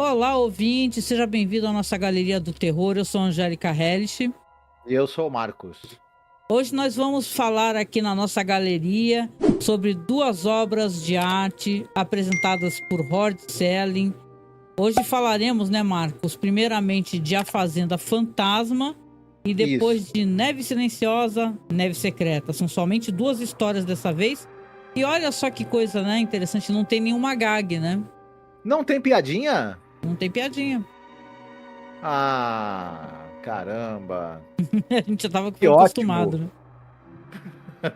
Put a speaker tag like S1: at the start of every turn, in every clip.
S1: Olá, ouvinte, seja bem-vindo à nossa Galeria do Terror. Eu sou a Angélica Hellish.
S2: E eu sou o Marcos.
S1: Hoje nós vamos falar aqui na nossa galeria sobre duas obras de arte apresentadas por Rod Serling. Hoje falaremos, né, Marcos, primeiramente de A Fazenda Fantasma e depois
S2: Isso.
S1: de Neve Silenciosa, Neve Secreta. São somente duas histórias dessa vez. E olha só que coisa, né, interessante, não tem nenhuma gag, né?
S2: Não tem piadinha?
S1: Não tem piadinha.
S2: Ah, caramba.
S1: A gente já tava
S2: Que
S1: acostumado,
S2: ótimo.
S1: né?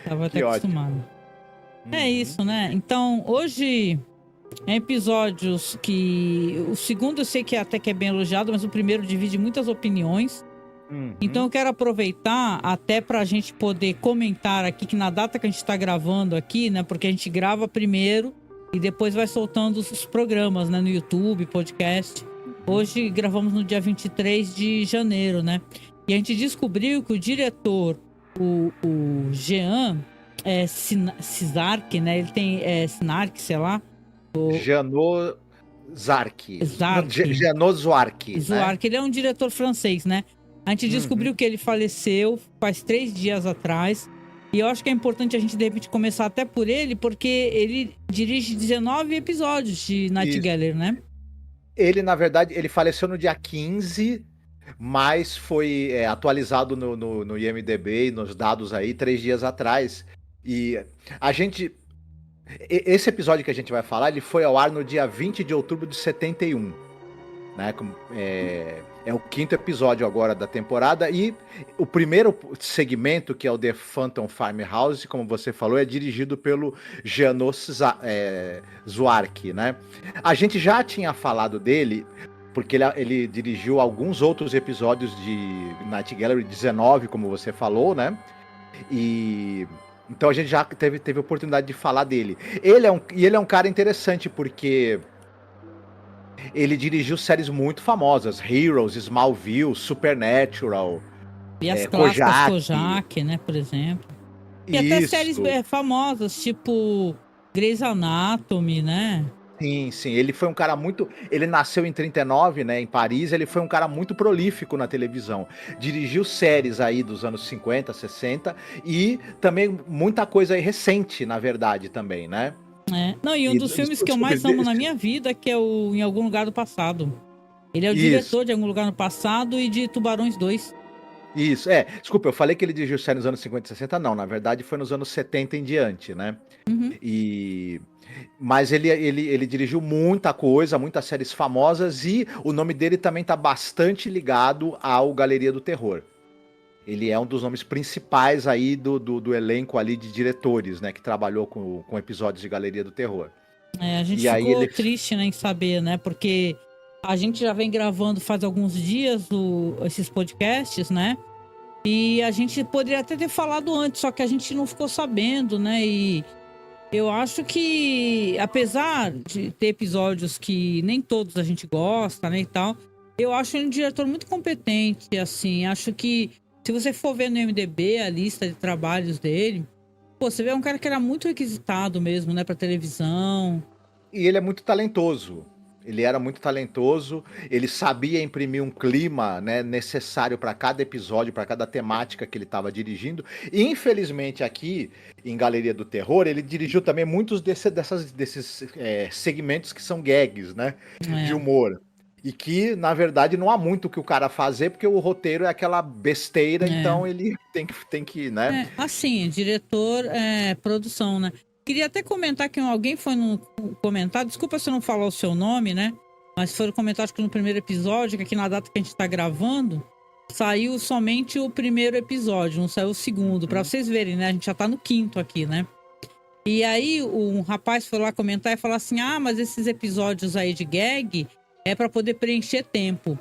S1: Tava até
S2: Que ótimo.
S1: acostumado. É
S2: Uhum.
S1: isso, né? Então, hoje é episódios que... O segundo eu sei que até que é bem elogiado, mas o primeiro divide muitas opiniões. Então
S2: Uhum.
S1: eu quero aproveitar até pra gente poder comentar aqui, que na data que a gente tá gravando aqui, né? Porque a gente grava primeiro e depois vai soltando os programas, né? No YouTube, podcast.
S2: Uhum.
S1: Hoje gravamos no dia 23 de janeiro, né? E a gente descobriu que o diretor, o Jean Cizark, né? Ele tem Snark, sei lá.
S2: Janot Zark. Não,
S1: Zark.
S2: Janot Zwark, né?
S1: Zouark, ele é um diretor francês, né? A gente
S2: Uhum.
S1: descobriu que ele faleceu faz 3 dias atrás. E eu acho que é importante a gente, de repente, começar até por ele, porque ele dirige 19 episódios de Night
S2: Isso.
S1: Gallery, né?
S2: Ele, na verdade, ele faleceu no dia 15, mas foi atualizado no IMDb, nos dados aí, 3 dias atrás. E a gente... Esse episódio que a gente vai falar, ele foi ao ar no dia 20 de outubro de 71. Né? É o quinto episódio agora da temporada. E o primeiro segmento, que é o The Phantom Farmhouse, como você falou, é dirigido pelo Janot Zwark, né? A gente já tinha falado dele, porque ele dirigiu alguns outros episódios de Night Gallery 19, como você falou, né? E então a gente já teve oportunidade de falar dele. Ele é um cara interessante, porque ele dirigiu séries muito famosas: Heroes, Smallville, Supernatural,
S1: E as clássicas
S2: Kojak.
S1: Kojak, né, por exemplo. E até séries
S2: Isso.
S1: famosas, tipo Grey's Anatomy, né?
S2: Sim, sim. Ele foi um cara muito. Ele nasceu em 39, né, em Paris. Ele foi um cara muito prolífico na televisão. Dirigiu séries aí dos anos 50, 60 e também muita coisa aí recente, na verdade, também, né?
S1: É. Não, e um
S2: E,
S1: dos filmes que eu
S2: desculpa,
S1: mais amo na minha vida, que é o Em Algum Lugar do Passado. Ele é o
S2: isso.
S1: diretor de Algum Lugar no Passado e de Tubarões 2.
S2: Isso, desculpa, eu falei que ele dirigiu série nos anos 50 e 60, não, na verdade foi nos anos 70 em diante, né?
S1: Uhum.
S2: E mas ele dirigiu muita coisa, muitas séries famosas, e o nome dele também tá bastante ligado ao Galeria do Terror. Ele é um dos nomes principais aí do elenco ali de diretores, né, que trabalhou com episódios de Galeria do Terror.
S1: A gente
S2: E aí
S1: ficou
S2: ele...
S1: triste, né, em saber, né? Porque a gente já vem gravando faz alguns dias esses podcasts, né? E a gente poderia até ter falado antes, só que a gente não ficou sabendo, né? E eu acho que, apesar de ter episódios que nem todos a gente gosta, né, e tal, eu acho ele um diretor muito competente, assim. Acho que, se você for ver no IMDb a lista de trabalhos dele, pô, você vê um cara que era muito requisitado mesmo, né, pra televisão.
S2: E ele é muito talentoso. Ele era muito talentoso, ele sabia imprimir um clima, né, necessário para cada episódio, para cada temática que ele estava dirigindo. E, infelizmente, aqui em Galeria do Terror, ele dirigiu também muitos desses segmentos que são gags, né, de
S1: É.
S2: humor. E que, na verdade, não há muito o que o cara fazer, porque o roteiro é aquela besteira,
S1: É.
S2: então ele tem que, né?
S1: Assim, diretor, produção, né? Queria até comentar que alguém foi no comentário, desculpa se eu não falar o seu nome, né? Mas foi comentar, acho que no primeiro episódio, que aqui na data que a gente tá gravando, saiu somente o primeiro episódio, não saiu o segundo, pra vocês verem, né? A gente já tá no quinto aqui, né? E aí um rapaz foi lá comentar e falar assim: ah, mas esses episódios aí de gag é pra poder preencher tempo.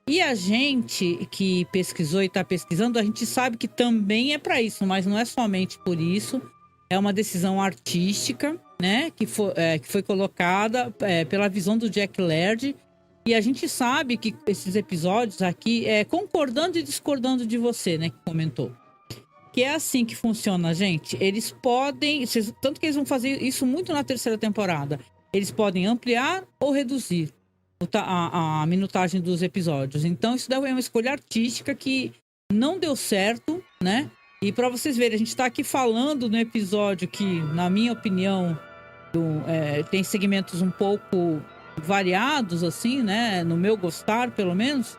S1: E a gente que pesquisou e está pesquisando, a gente sabe que também é para isso, mas não é somente por isso. É uma decisão artística, né? Que foi colocada pela visão do Jack Laird. E a gente sabe que esses episódios aqui, concordando e discordando de você, né? Que comentou. Que é assim que funciona, gente. Eles podem. Tanto que eles vão fazer isso muito na terceira temporada. eles podem ampliar ou reduzir a minutagem dos episódios. Então, isso daí é uma escolha artística que não deu certo, né? E para vocês verem, a gente tá aqui falando no episódio que, na minha opinião, tem segmentos um pouco variados, assim, né? No meu gostar, pelo menos.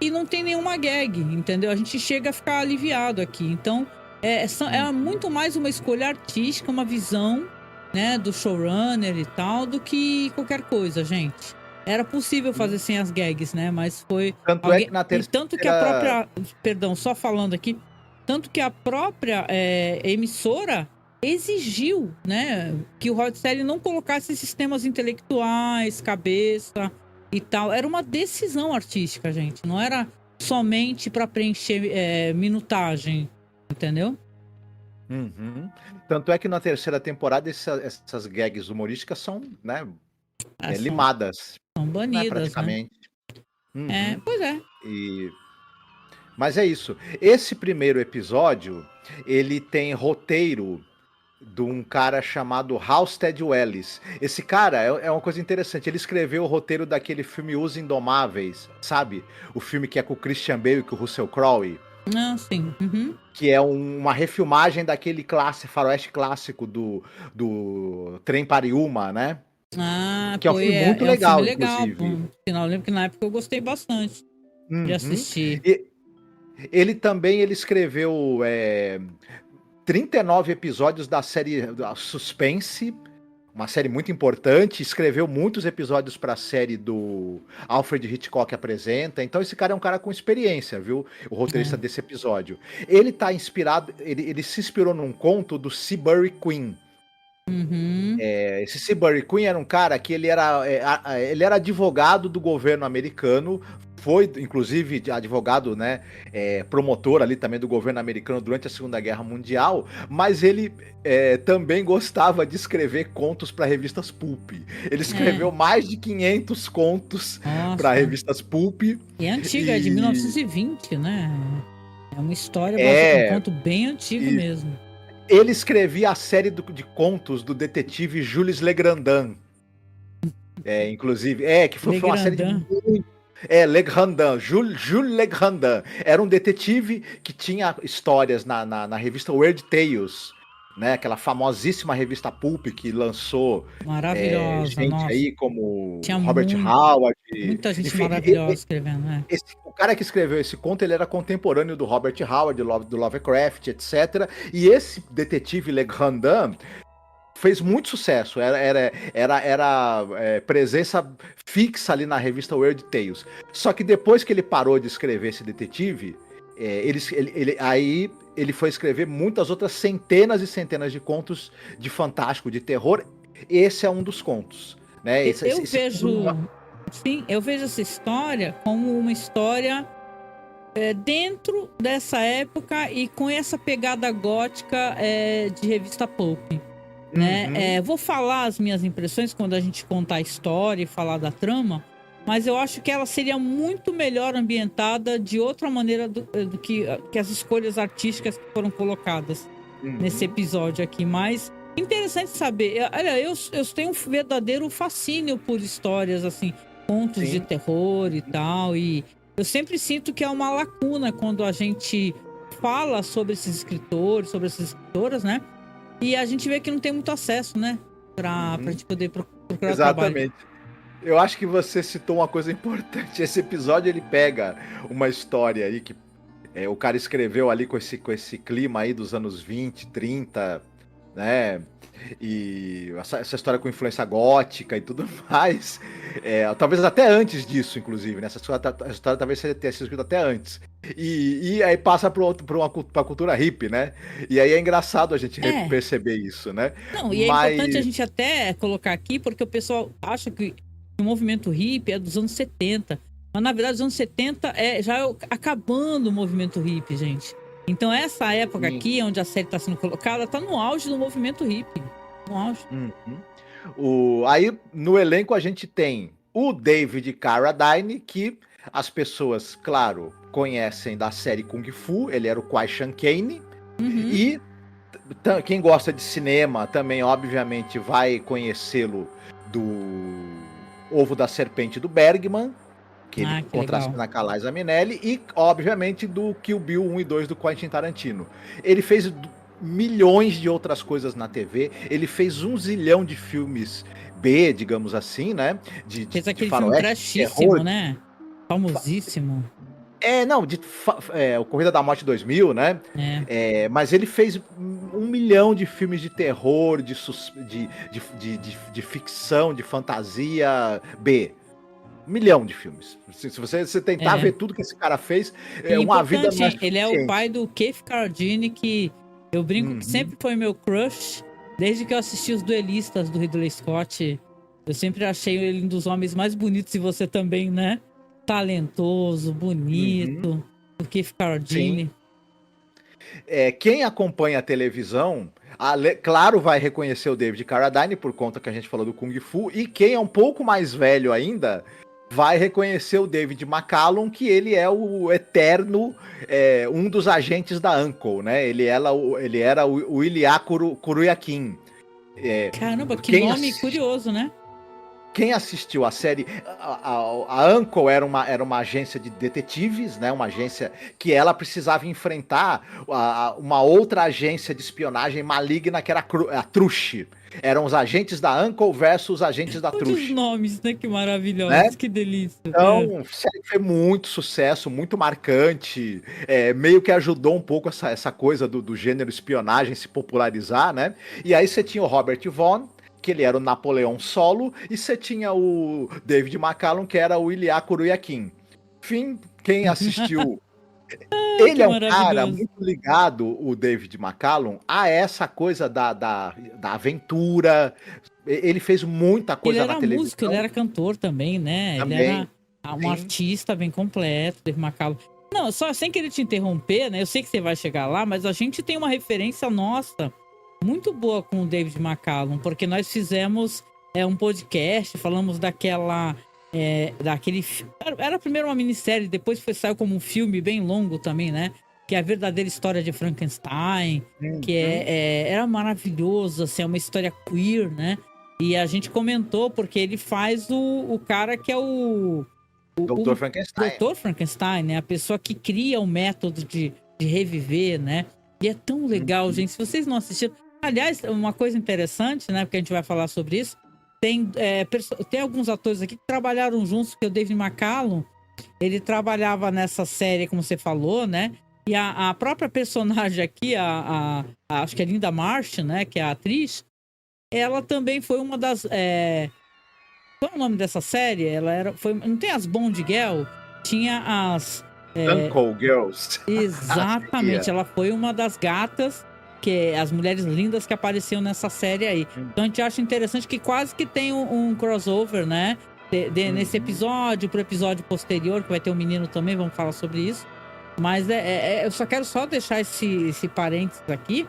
S1: E não tem nenhuma gag, entendeu? A gente chega a ficar aliviado aqui. Então, é muito mais uma escolha artística, uma visão, né, do showrunner e tal, do que qualquer coisa, gente. Era possível fazer sem as gags, né? Mas foi...
S2: Tanto é que na terceira...
S1: E tanto que a própria... Perdão, só falando aqui. Tanto que a própria emissora exigiu, né, que o Rod Serling não colocasse sistemas intelectuais, cabeça e tal. Era uma decisão artística, gente. Não era somente para preencher minutagem, entendeu?
S2: Uhum. Tanto é que na terceira temporada essas gags humorísticas são, né, limadas.
S1: São banidas, né?
S2: Praticamente. Uhum.
S1: Pois é.
S2: Mas é isso. Esse primeiro episódio, ele tem roteiro de um cara chamado Halstead Wells. Esse cara é uma coisa interessante. Ele escreveu o roteiro daquele filme Os Indomáveis, sabe? O filme que é com o Christian Bale e com o Russell Crowe.
S1: Ah, sim. Uhum.
S2: Que é uma refilmagem daquele faroeste clássico do Trem para Yuma, né?
S1: Ah,
S2: que é um filme muito legal, inclusive.
S1: Eu lembro que na época eu gostei bastante de assistir.
S2: Ele escreveu 39 episódios da série Suspense, uma série muito importante, escreveu muitos episódios para a série do Alfred Hitchcock Apresenta, então esse cara é um cara com experiência, viu? O roteirista desse episódio. Ele tá inspirado, ele se inspirou num conto do Seabury Queen. Esse Seabury Queen era um cara que ele era advogado do governo americano, foi inclusive advogado, né, promotor ali também do governo americano durante a Segunda Guerra Mundial, mas ele também gostava de escrever contos para revistas pulp. Ele escreveu mais de 500 contos para revistas pulp.
S1: E é antiga, é de 1920, né? É uma história, um conto bem antigo mesmo.
S2: Ele escrevia a série de contos do detetive Jules Legrandin. Inclusive, que foi uma série de muito... Legrandin, Jules Legrandin. Era um detetive que tinha histórias na revista Weird Tales, né? Aquela famosíssima revista pulp que lançou
S1: maravilhosa,
S2: gente
S1: nossa.
S2: aí como
S1: tinha
S2: Robert Howard.
S1: Muita gente maravilhosa escrevendo, né?
S2: O cara que escreveu esse conto, ele era contemporâneo do Robert Howard, do Lovecraft, etc. E esse detetive Legrandin fez muito sucesso, era presença fixa ali na revista Weird Tales. Só que depois que ele parou de escrever esse detetive, ele foi escrever muitas outras centenas e centenas de contos de fantástico, de terror. Esse é um dos contos, né?
S1: Eu vejo essa história como uma história dentro dessa época e com essa pegada gótica de revista pulp. Né? Vou falar as minhas impressões quando a gente contar a história e falar da trama, mas eu acho que ela seria muito melhor ambientada de outra maneira do que as escolhas artísticas que foram colocadas nesse episódio aqui. Mas interessante saber. Olha, eu tenho um verdadeiro fascínio por histórias assim, contos de terror e tal, e eu sempre sinto que é uma lacuna quando a gente fala sobre esses escritores, sobre essas escritoras, né? E a gente vê que não tem muito acesso, né? Pra gente poder procurar
S2: Exatamente. Eu acho que você citou uma coisa importante. Esse episódio, ele pega uma história aí que o cara escreveu ali com esse clima aí dos anos 20, 30, né? E essa história com influência gótica e tudo mais. Talvez até antes disso, inclusive, né? Essa história talvez tenha sido escrita até antes. E aí passa pra cultura hippie, né? E aí é engraçado a gente perceber isso, né?
S1: Não, e é importante a gente até colocar aqui, porque o pessoal acha que o movimento hippie é dos anos 70. Mas, na verdade, os anos 70 já acabando o movimento hippie, gente. Então, essa época aqui, onde a série está sendo colocada, está no auge do movimento hippie. No auge.
S2: Aí, no elenco, a gente tem o David Carradine, que as pessoas, claro, conhecem da série Kung Fu. Ele era o Kwai Shan Kane. E quem gosta de cinema também, obviamente, vai conhecê-lo do Ovo da Serpente do Bergman, que ele
S1: Que
S2: contracena
S1: legal.
S2: com a Liza Minnelli, e, obviamente, do Kill Bill 1 e 2 do Quentin Tarantino. Ele fez milhões de outras coisas na TV, ele fez 1 zilhão de filmes B, digamos assim, né?
S1: Fez aquele filme
S2: faroeste,
S1: trashíssimo,
S2: terror.
S1: né? Famosíssimo.
S2: Não, o Corrida da Morte 2000, né? Mas ele fez 1 milhão de filmes de terror, de ficção, de fantasia B. 1 milhão de filmes. Se você tentar ver tudo que esse cara fez, uma vida não é suficiente.
S1: Ele é o pai do Keith Carradine, que eu brinco que sempre foi meu crush. Desde que eu assisti Os Duelistas do Ridley Scott, eu sempre achei ele um dos homens mais bonitos, e você também, né? Talentoso, bonito, o Keith Carradine.
S2: Quem acompanha a televisão, claro, vai reconhecer o David Carradine, por conta que a gente falou do Kung Fu, e quem é um pouco mais velho ainda, vai reconhecer o David McCallum, que ele é o eterno, um dos agentes da Uncle, né? Ele era o Ilya Kuruyakin.
S1: Caramba, que nome curioso, né?
S2: Quem assistiu a série, a Uncle era uma agência de detetives, né? Uma agência que ela precisava enfrentar uma outra agência de espionagem maligna, que era a Trush. Eram os agentes da Uncle versus os agentes da Trush.
S1: Os nomes, né? Que maravilhosos,
S2: né?
S1: Que delícia.
S2: Então, a série foi muito sucesso, muito marcante, meio que ajudou um pouco essa coisa do gênero espionagem se popularizar, né? E aí você tinha o Robert Vaughn, que ele era o Napoleão Solo, e você tinha o David McCallum, que era o Ilya Kuruyakin. Enfim, quem assistiu... Ele é um cara muito ligado, o David McCallum, a essa coisa da aventura. Ele fez muita coisa na televisão.
S1: Ele era músico, ele era cantor também, né?
S2: Também,
S1: ele era um artista bem completo, David McCallum. Não, só sem querer te interromper, né? Eu sei que você vai chegar lá, mas a gente tem uma referência nossa muito boa com o David McCallum, porque nós fizemos um podcast, falamos daquele... Era primeiro uma minissérie, depois saiu como um filme bem longo também, né? Que é a verdadeira história de Frankenstein, que era maravilhoso, assim, é uma história queer, né? E a gente comentou porque ele faz o cara que é o
S2: Dr. Frankenstein.
S1: Dr. Frankenstein, né? A pessoa que cria o método de reviver, né? E é tão legal, gente. Se vocês não assistiram... Aliás, uma coisa interessante, né? Porque a gente vai falar sobre isso. Tem alguns atores aqui que trabalharam juntos, porque o David McCallum, ele trabalhava nessa série, como você falou, né? E a própria personagem aqui, acho que é Linda Marsh, né? Que é a atriz, ela também foi uma das... Qual é o nome dessa série? Não tem as Bond Girl? Tinha as...
S2: Uncle Girls.
S1: Exatamente, ela foi uma das gatas, que as mulheres lindas que apareciam nessa série aí. Então a gente acha interessante que quase que tem um crossover, né? Nesse episódio, pro episódio posterior, que vai ter um menino também, vamos falar sobre isso. Mas eu só quero deixar esse parênteses aqui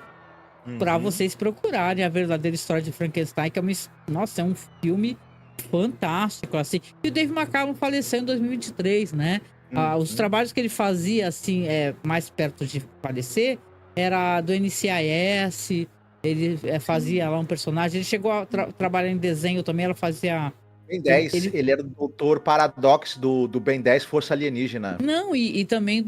S1: para vocês procurarem a verdadeira história de Frankenstein, que é é um filme fantástico, assim. E o Dave McCallum faleceu em 2023, né? Os trabalhos que ele fazia, assim, mais perto de falecer, era do NCIS, ele fazia lá um personagem, ele chegou a trabalhar em desenho também, ela fazia...
S2: Ben 10, ele era o Dr. Paradox do Ben 10 Força Alienígena.
S1: Não, e também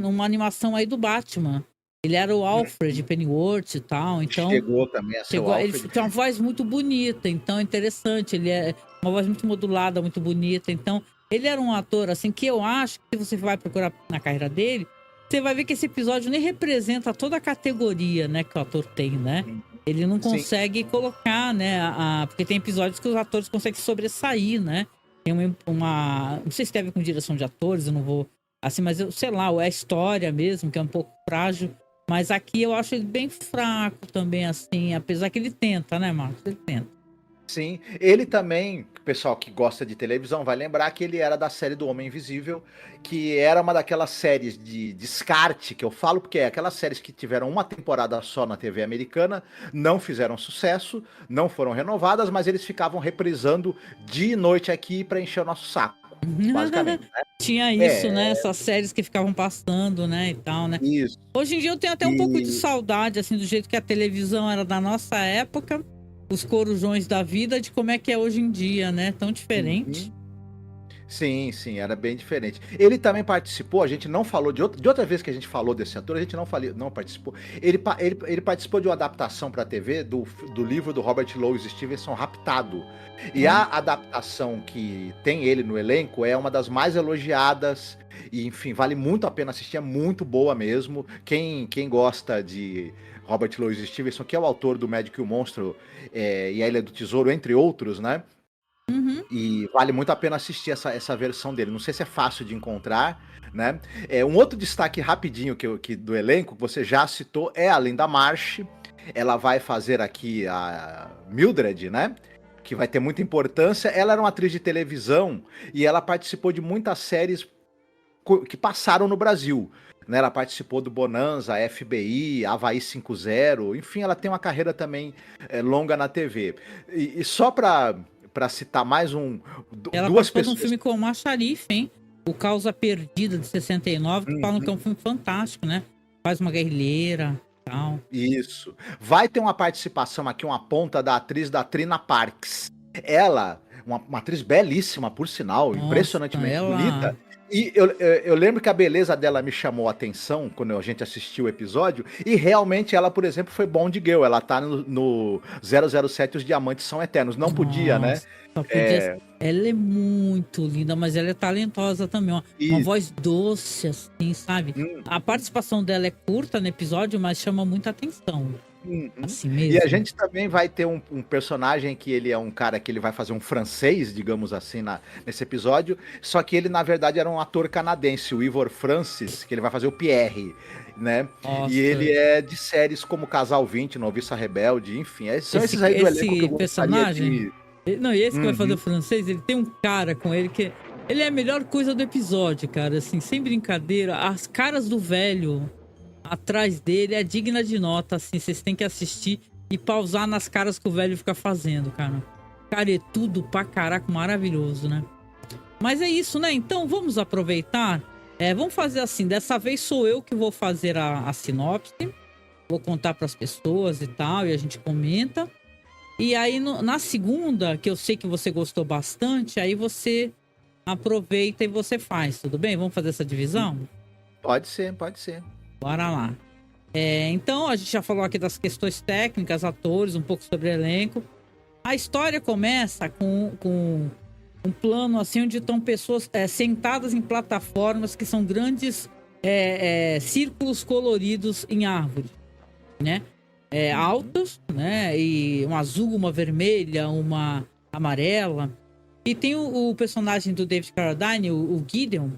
S1: uma animação aí do Batman. Ele era o Alfred Pennyworth e tal, então...
S2: Chegou também a ser o Alfred.
S1: Ele tem uma voz muito bonita, então é interessante, ele é uma voz muito modulada, muito bonita, então... Ele era um ator, assim, que eu acho que se você vai procurar na carreira dele, você vai ver que esse episódio nem representa toda a categoria, né, que o ator tem, né? Ele não consegue colocar, né, porque tem episódios que os atores conseguem sobressair, né? Tem não sei se tem a ver com direção de atores, eu não vou... Assim, mas sei lá, é a história mesmo, que é um pouco frágil. Mas aqui eu acho ele bem fraco também, assim, apesar que ele tenta, né, Marcos? Ele tenta.
S2: Sim, ele também, o pessoal que gosta de televisão vai lembrar que ele era da série do Homem Invisível, que era uma daquelas séries de descarte, que eu falo, porque é aquelas séries que tiveram uma temporada só na TV americana, não fizeram sucesso, não foram renovadas, mas eles ficavam reprisando dia e noite aqui para encher o nosso saco, basicamente, né?
S1: Tinha isso, né? Essas séries que ficavam passando, né, e tal, né?
S2: Isso.
S1: Hoje em dia eu tenho até um pouco de saudade, assim, do jeito que a televisão era da nossa época. os corujões da vida de como é que é hoje em dia, né? Tão diferente.
S2: Sim, sim, era bem diferente. Ele também participou, a gente não falou de outra vez que a gente falou desse ator, a gente não participou. Ele participou de uma adaptação para a TV do livro do Robert Louis Stevenson, Raptado. E a adaptação que tem ele no elenco é uma das mais elogiadas. E, enfim, vale muito a pena assistir, é muito boa mesmo. Quem gosta de Robert Louis Stevenson, que é o autor do Médico e o Monstro e A Ilha do Tesouro, entre outros, né?
S1: Uhum.
S2: E vale muito a pena assistir essa versão dele. Não sei se é fácil de encontrar, né? Um outro destaque rapidinho que do elenco, que você já citou, é a Linda Marsh. Ela vai fazer aqui a Mildred, né? Que vai ter muita importância. Ela era uma atriz de televisão e ela participou de muitas séries que passaram no Brasil. Né? Ela participou do Bonanza, FBI, Havaí 5.0. Enfim, ela tem uma carreira também longa na TV. E só para citar mais
S1: Ela
S2: duas
S1: participou de um
S2: pessoas.
S1: filme com o Omar Sharif, hein? O Causa Perdida, de 69, que falam que é um filme fantástico, né? Faz uma guerrilheira e tal.
S2: Isso. Vai ter uma participação aqui, uma ponta da atriz da Trina Parks. Ela, uma atriz belíssima, por sinal,
S1: Nossa,
S2: impressionantemente
S1: ela...
S2: bonita. E eu lembro que a beleza dela me chamou a atenção quando a gente assistiu o episódio. E realmente ela, por exemplo, foi Bond Girl. Ela tá no 007 Os Diamantes São Eternos. Não podia, né?
S1: Só podia... Ela é muito linda, mas ela é talentosa também. Uma voz doce, assim, sabe? A participação dela é curta no episódio, mas chama muita atenção. Assim mesmo.
S2: E a gente também vai ter um personagem que ele é um cara que ele vai fazer um francês, digamos assim, nesse episódio. Só que ele, na verdade, era um ator canadense, o Ivor Francis, que ele vai fazer o Pierre, né?
S1: Nossa.
S2: E ele é de séries como Casal 20, Noviça Rebelde, enfim. São esses aí do elenco que eu
S1: personagem. Não, e esse que vai fazer o francês, ele tem um cara com ele que... Ele é a melhor coisa do episódio, cara, assim, sem brincadeira. As caras do velho atrás dele é digna de nota, assim, vocês têm que assistir e pausar nas caras que o velho fica fazendo, cara. Cara, é tudo pra caraca, maravilhoso, né? Mas é isso, né? Então, vamos aproveitar. Vamos fazer assim, dessa vez sou eu que vou fazer a sinopse. Vou contar pras pessoas e tal, e a gente comenta. E aí, na segunda, que eu sei que você gostou bastante, aí você aproveita e você faz, tudo bem? Vamos fazer essa divisão?
S2: Pode ser, pode ser.
S1: Bora lá. Então, a gente já falou aqui das questões técnicas, atores, um pouco sobre o elenco. A história começa com um plano assim, onde estão pessoas sentadas em plataformas que são grandes círculos coloridos em árvores, né? Altas, né? E uma azul, uma vermelha, uma amarela. E tem o personagem do David Carradine, o Gideon.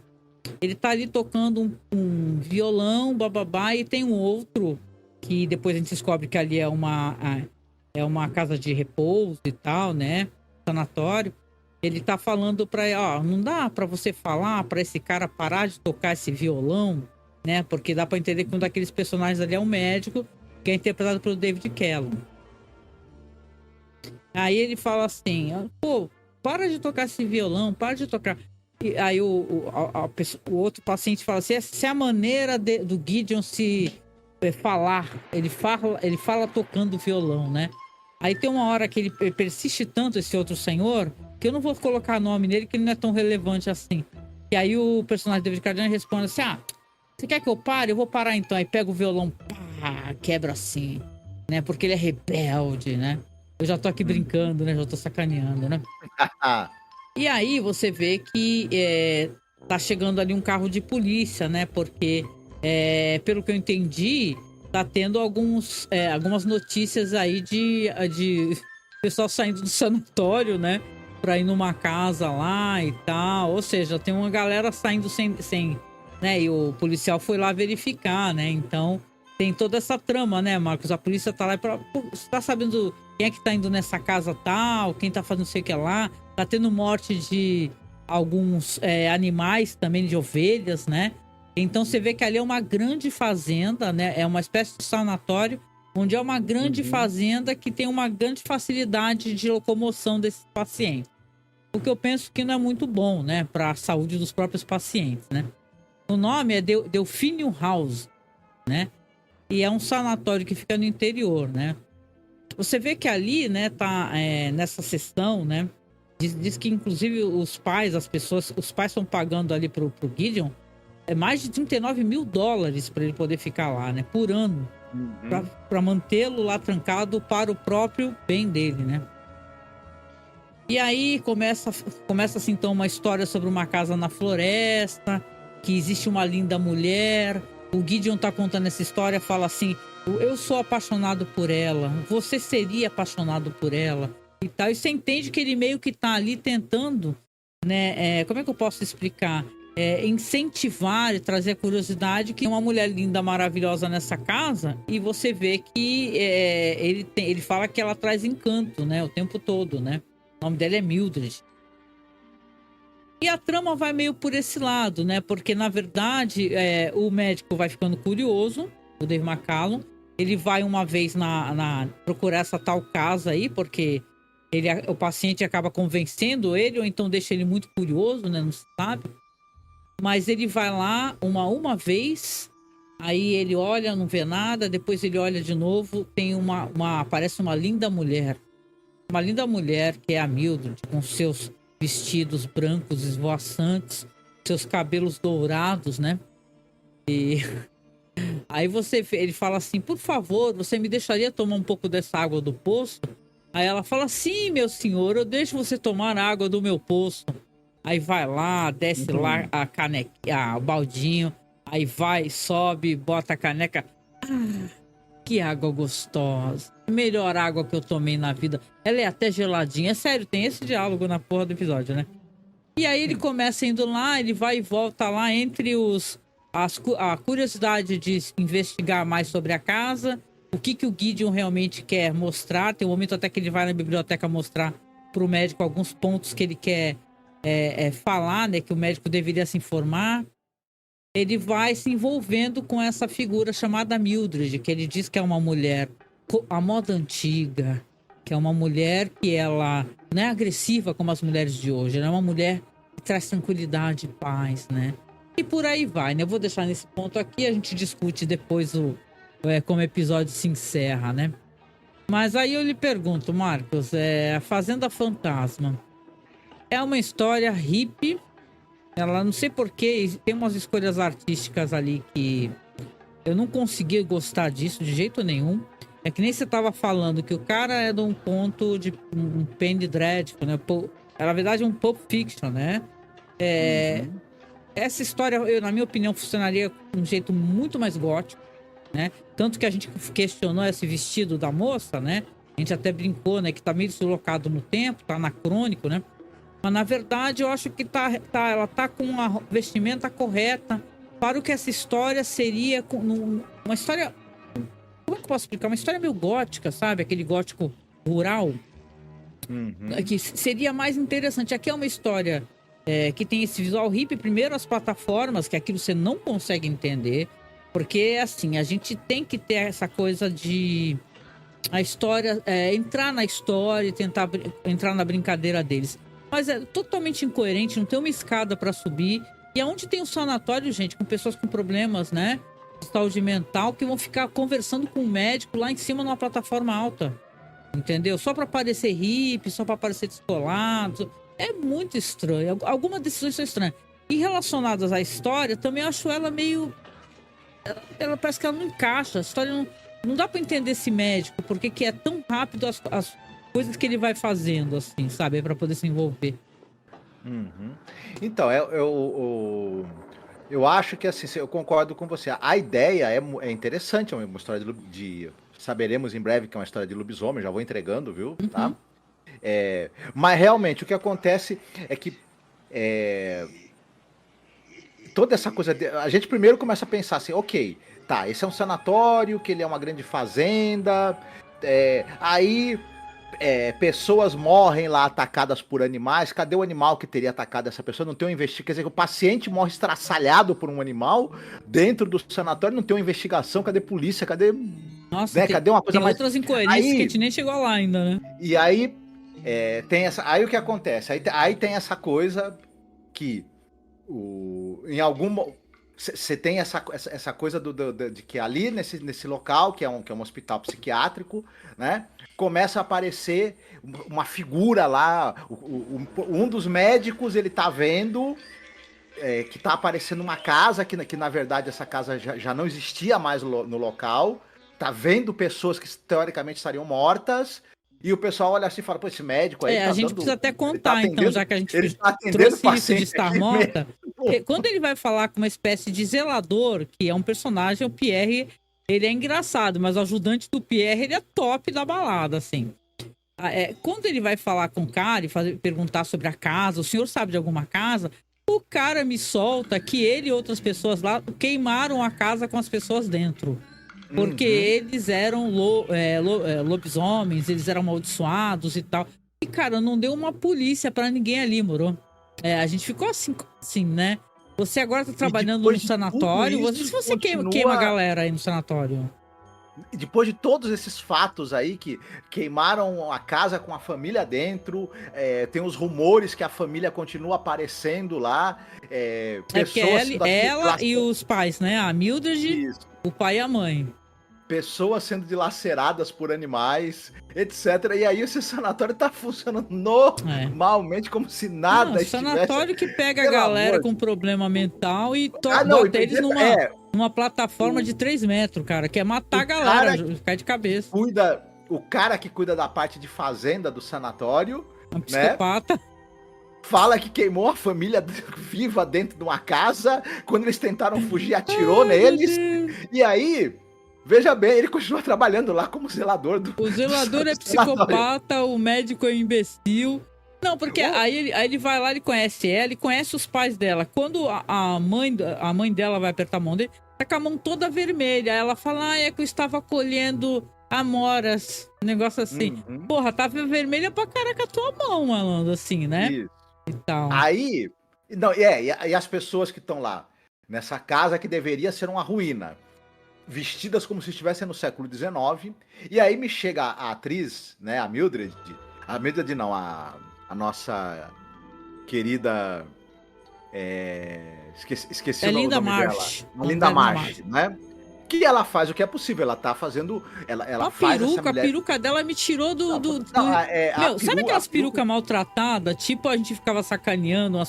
S1: Ele tá ali tocando um violão, bababá, e tem um outro que depois a gente descobre que ali é uma casa de repouso e tal, né? Sanatório. Ele tá falando pra ele, não dá pra você falar pra esse cara parar de tocar esse violão, né? Porque dá pra entender que um daqueles personagens ali é um médico, que é interpretado pelo David Kellum. Aí ele fala assim, pô, para de tocar esse violão, para de tocar... E aí o outro paciente fala assim, essa é a maneira do Gideon se falar, ele fala tocando violão, né? Aí tem uma hora que ele persiste tanto, esse outro senhor, que eu não vou colocar nome nele, que ele não é tão relevante assim. E aí o personagem David Carradine responde assim, você quer que eu pare? Eu vou parar então. Aí pega o violão, pá, quebra assim, né? Porque ele é rebelde, né? Eu já tô aqui brincando, né? Já tô sacaneando, né? E aí você vê que tá chegando ali um carro de polícia, né? Porque, pelo que eu entendi, tá tendo algumas notícias aí de pessoal saindo do sanatório, né? Pra ir numa casa lá e tal. Ou seja, tem uma galera saindo sem né? E o policial foi lá verificar, né? Então tem toda essa trama, né, Marcos? A polícia tá lá pra... Você tá sabendo quem é que tá indo nessa casa tal? Quem tá fazendo não sei o que lá? Tá tendo morte de alguns animais também, de ovelhas, né? Então você vê que ali é uma grande fazenda, né? É uma espécie de sanatório, onde é uma grande fazenda que tem uma grande facilidade de locomoção desses pacientes. O que eu penso que não é muito bom, né? Para a saúde dos próprios pacientes, né? O nome é Delphinium House, né? E é um sanatório que fica no interior, né? você vê que ali, né, tá nessa sessão, né? Diz que inclusive os pais estão pagando ali pro Gideon mais de $39.000 para ele poder ficar lá, né? Por ano,
S2: Uhum.
S1: para mantê-lo lá trancado para o próprio bem dele, né? E aí começa então uma história sobre uma casa na floresta, que existe uma linda mulher. O Gideon tá contando essa história, fala assim: eu sou apaixonado por ela, você seria apaixonado por ela e tal. E você entende que ele meio que tá ali tentando, né? Como é que eu posso explicar? Incentivar e trazer a curiosidade que uma mulher linda, maravilhosa nessa casa, e você vê que ele fala que ela traz encanto, né? O tempo todo, né? O nome dela é Mildred. E a trama vai meio por esse lado, né? Porque, na verdade, o médico vai ficando curioso, o Dave McCallum. Ele vai uma vez procurar essa tal casa aí, porque o paciente acaba convencendo ele, ou então deixa ele muito curioso, né? Não se sabe. Mas ele vai lá uma vez, aí ele olha, não vê nada, depois ele olha de novo, tem aparece uma linda mulher. Uma linda mulher que é a Mildred, com seus vestidos brancos esvoaçantes, seus cabelos dourados, né? E aí ele fala assim: por favor, você me deixaria tomar um pouco dessa água do poço? Aí ela fala: sim, meu senhor, eu deixo você tomar a água do meu poço. Aí vai lá, desce lá a caneca, o baldinho, aí vai, sobe, bota a caneca. Que água gostosa. Melhor água que eu tomei na vida. Ela é até geladinha. É sério, tem esse diálogo na porra do episódio, né? E aí ele começa indo lá, ele vai e volta lá entre a curiosidade de investigar mais sobre a casa, o que o Gideon realmente quer mostrar. Tem um momento até que ele vai na biblioteca mostrar pro médico alguns pontos que ele quer falar, né? Que o médico deveria se informar. Ele vai se envolvendo com essa figura chamada Mildred, que ele diz que é uma mulher à moda antiga, que é uma mulher que ela não é agressiva como as mulheres de hoje, ela é uma mulher que traz tranquilidade e paz, né? E por aí vai, né? Eu vou deixar nesse ponto aqui, a gente discute depois como o episódio se encerra, né? Mas aí eu lhe pergunto, Marcos, a Fazenda Fantasma é uma história hippie. Ela, não sei porquê, tem umas escolhas artísticas ali que eu não consegui gostar disso de jeito nenhum. É que nem você tava falando que o cara é de um ponto de um Penny Dreadful, né? Na verdade é um Pulp Fiction, né? Essa história, na minha opinião, funcionaria de um jeito muito mais gótico, né? Tanto que a gente questionou esse vestido da moça, né? A gente até brincou, né? Que tá meio deslocado no tempo, tá anacrônico, né? Mas na verdade eu acho que ela tá com a vestimenta correta para o que essa história seria, uma história, como é que eu posso explicar? Uma história meio gótica, sabe? Aquele gótico rural, que seria mais interessante. Aqui é uma história que tem esse visual hippie. Primeiro as plataformas, que aquilo você não consegue entender, porque assim, a gente tem que ter essa coisa de a história, entrar na história e tentar entrar na brincadeira deles. Mas é totalmente incoerente, não tem uma escada pra subir. E aonde tem um sanatório, gente, com pessoas com problemas, né? De saúde mental, que vão ficar conversando com um médico lá em cima numa plataforma alta. Entendeu? Só pra parecer hippie, só pra parecer descolado. É muito estranho. Algumas decisões são estranhas. E relacionadas à história, também acho ela meio... Ela parece que ela não encaixa. A história não dá pra entender esse médico, porque que é tão rápido as coisas que ele vai fazendo, assim, sabe? Pra poder se envolver.
S2: Então, eu acho que, assim, eu concordo com você. A ideia é interessante, é uma história saberemos em breve que é uma história de lobisomem, já vou entregando, viu? Tá? Mas realmente o que acontece é que toda essa coisa. A gente primeiro começa a pensar assim, ok, tá, esse é um sanatório, que ele é uma grande fazenda. Aí pessoas morrem lá atacadas por animais. Cadê o animal que teria atacado essa pessoa? Não tem uma investigação. Quer dizer, que o paciente morre estraçalhado por um animal dentro do sanatório, não tem uma investigação. Cadê polícia? Cadê.
S1: Nossa,
S2: Né? Cadê uma coisa
S1: tem
S2: mais.
S1: outras incoerências que a gente nem chegou lá ainda, né?
S2: E aí tem essa. Aí o que acontece? Aí tem essa coisa que em algum. Você tem essa coisa de que ali nesse local, que é um hospital psiquiátrico, né? começa a aparecer uma figura lá, um dos médicos, ele tá vendo que tá aparecendo uma casa, que na verdade essa casa já não existia mais no local, tá vendo pessoas que teoricamente estariam mortas, e o pessoal olha assim e fala, pô, esse médico aí
S1: a gente precisa até contar, então, já que a gente trouxe isso de estar morta. Quando ele vai falar com uma espécie de zelador, que é um personagem, o Pierre, ele é engraçado, mas o ajudante do Pierre, ele é top da balada, assim. Quando ele vai falar com o cara e perguntar sobre a casa, o senhor sabe de alguma casa? O cara me solta que ele e outras pessoas lá queimaram a casa com as pessoas dentro. Porque eles eram lobisomens, eles eram amaldiçoados e tal. E, cara, não deu uma polícia pra ninguém ali, moro? A gente ficou assim, né? Você agora tá trabalhando no sanatório. Se você queima a galera aí no sanatório.
S2: Depois de todos esses fatos aí que queimaram a casa com a família dentro, tem os rumores que a família continua aparecendo lá.
S1: Pessoas ela e os pais, né? A Mildred, o pai e a mãe.
S2: Pessoas sendo dilaceradas por animais, etc. E aí esse sanatório tá funcionando normalmente, como se nada estivesse...
S1: Sanatório que pega a galera com problema mental e bota eles numa plataforma de 3 metros, cara, que é matar a galera, ficar de cabeça.
S2: O cara que cuida da parte de fazenda do sanatório,
S1: um psicopata,
S2: fala que queimou a família viva dentro de uma casa, quando eles tentaram fugir, atirou neles, e aí... Veja bem, ele continua trabalhando lá como zelador do...
S1: O zelador é psicopata, o médico é imbecil. Não, porque aí ele vai lá, ele conhece ela, ele conhece os pais dela. Quando a mãe dela vai apertar a mão dele, tá com a mão toda vermelha. Ela fala, é que eu estava colhendo amoras. Um negócio assim. Porra, tava vermelha pra caraca a tua mão, malandro, assim, né?
S2: Isso.
S1: Então.
S2: Aí... Não, e as pessoas que estão lá, nessa casa que deveria ser uma ruína, vestidas como se estivessem no século XIX, e aí me chega a atriz, né, a Mildred não, a nossa querida, esqueci o nome dela. A Linda Marsh, né, que ela faz o que é possível, ela tá fazendo, ela faz essa mulher...
S1: A peruca dela me tirou sabe aquelas perucas maltratadas, tipo a gente ficava sacaneando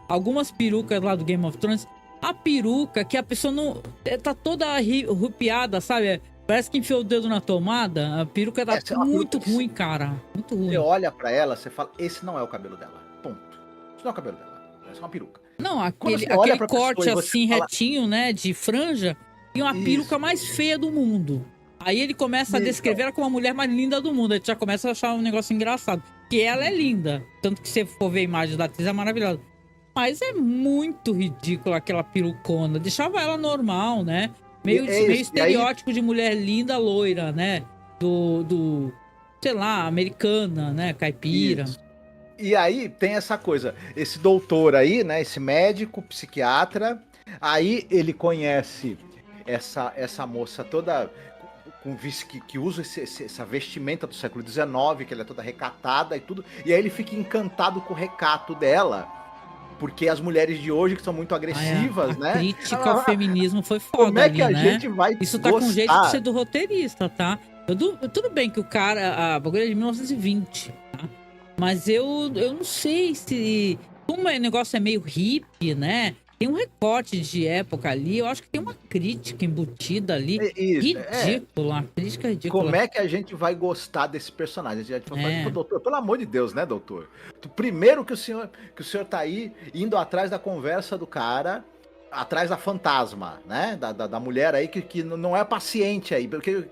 S1: algumas perucas lá do Game of Thrones. A peruca que a pessoa não... tá toda rupiada, sabe? Parece que enfiou o dedo na tomada. A peruca tá muito ruim, cara. Muito ruim.
S2: Você olha pra ela, você fala, esse não é o cabelo dela. Ponto. Isso não é o cabelo dela. Essa é uma peruca.
S1: Não, aquele corte assim, retinho, né? De franja. E uma peruca mais feia do mundo. Aí ele começa a descrever ela como a mulher mais linda do mundo. Ele já começa a achar um negócio engraçado. Que ela é linda. Tanto que se você for ver a imagem da atriz, é maravilhosa. Mas é muito ridículo aquela perucona. Deixava ela normal, né? Meio estereótipo de mulher linda, loira, né? Sei lá, americana, né? Caipira.
S2: Isso. E aí tem essa coisa. Esse doutor aí, né? Esse médico, psiquiatra. Aí ele conhece essa moça toda... que usa essa vestimenta do século XIX, que ela é toda recatada e tudo. E aí ele fica encantado com o recato dela. Porque as mulheres de hoje, que são muito agressivas, né?
S1: A crítica ao feminismo foi foda.
S2: Como é que a gente vai
S1: Isso tá com jeito de ser do roteirista, tá? Tudo bem que o cara... A bagulho é de 1920, tá? Mas eu não sei se... Como o negócio é meio hippie, né? Tem um recorte de época ali. Eu acho que tem uma crítica embutida ali. Ridícula. Crítica ridícula.
S2: Como é que a gente vai gostar desse personagem? A gente vai falar, doutor, pelo amor de Deus, né, doutor? Primeiro que o senhor tá aí indo atrás da conversa do cara, atrás da fantasma, né? Da mulher aí que não é paciente aí. Porque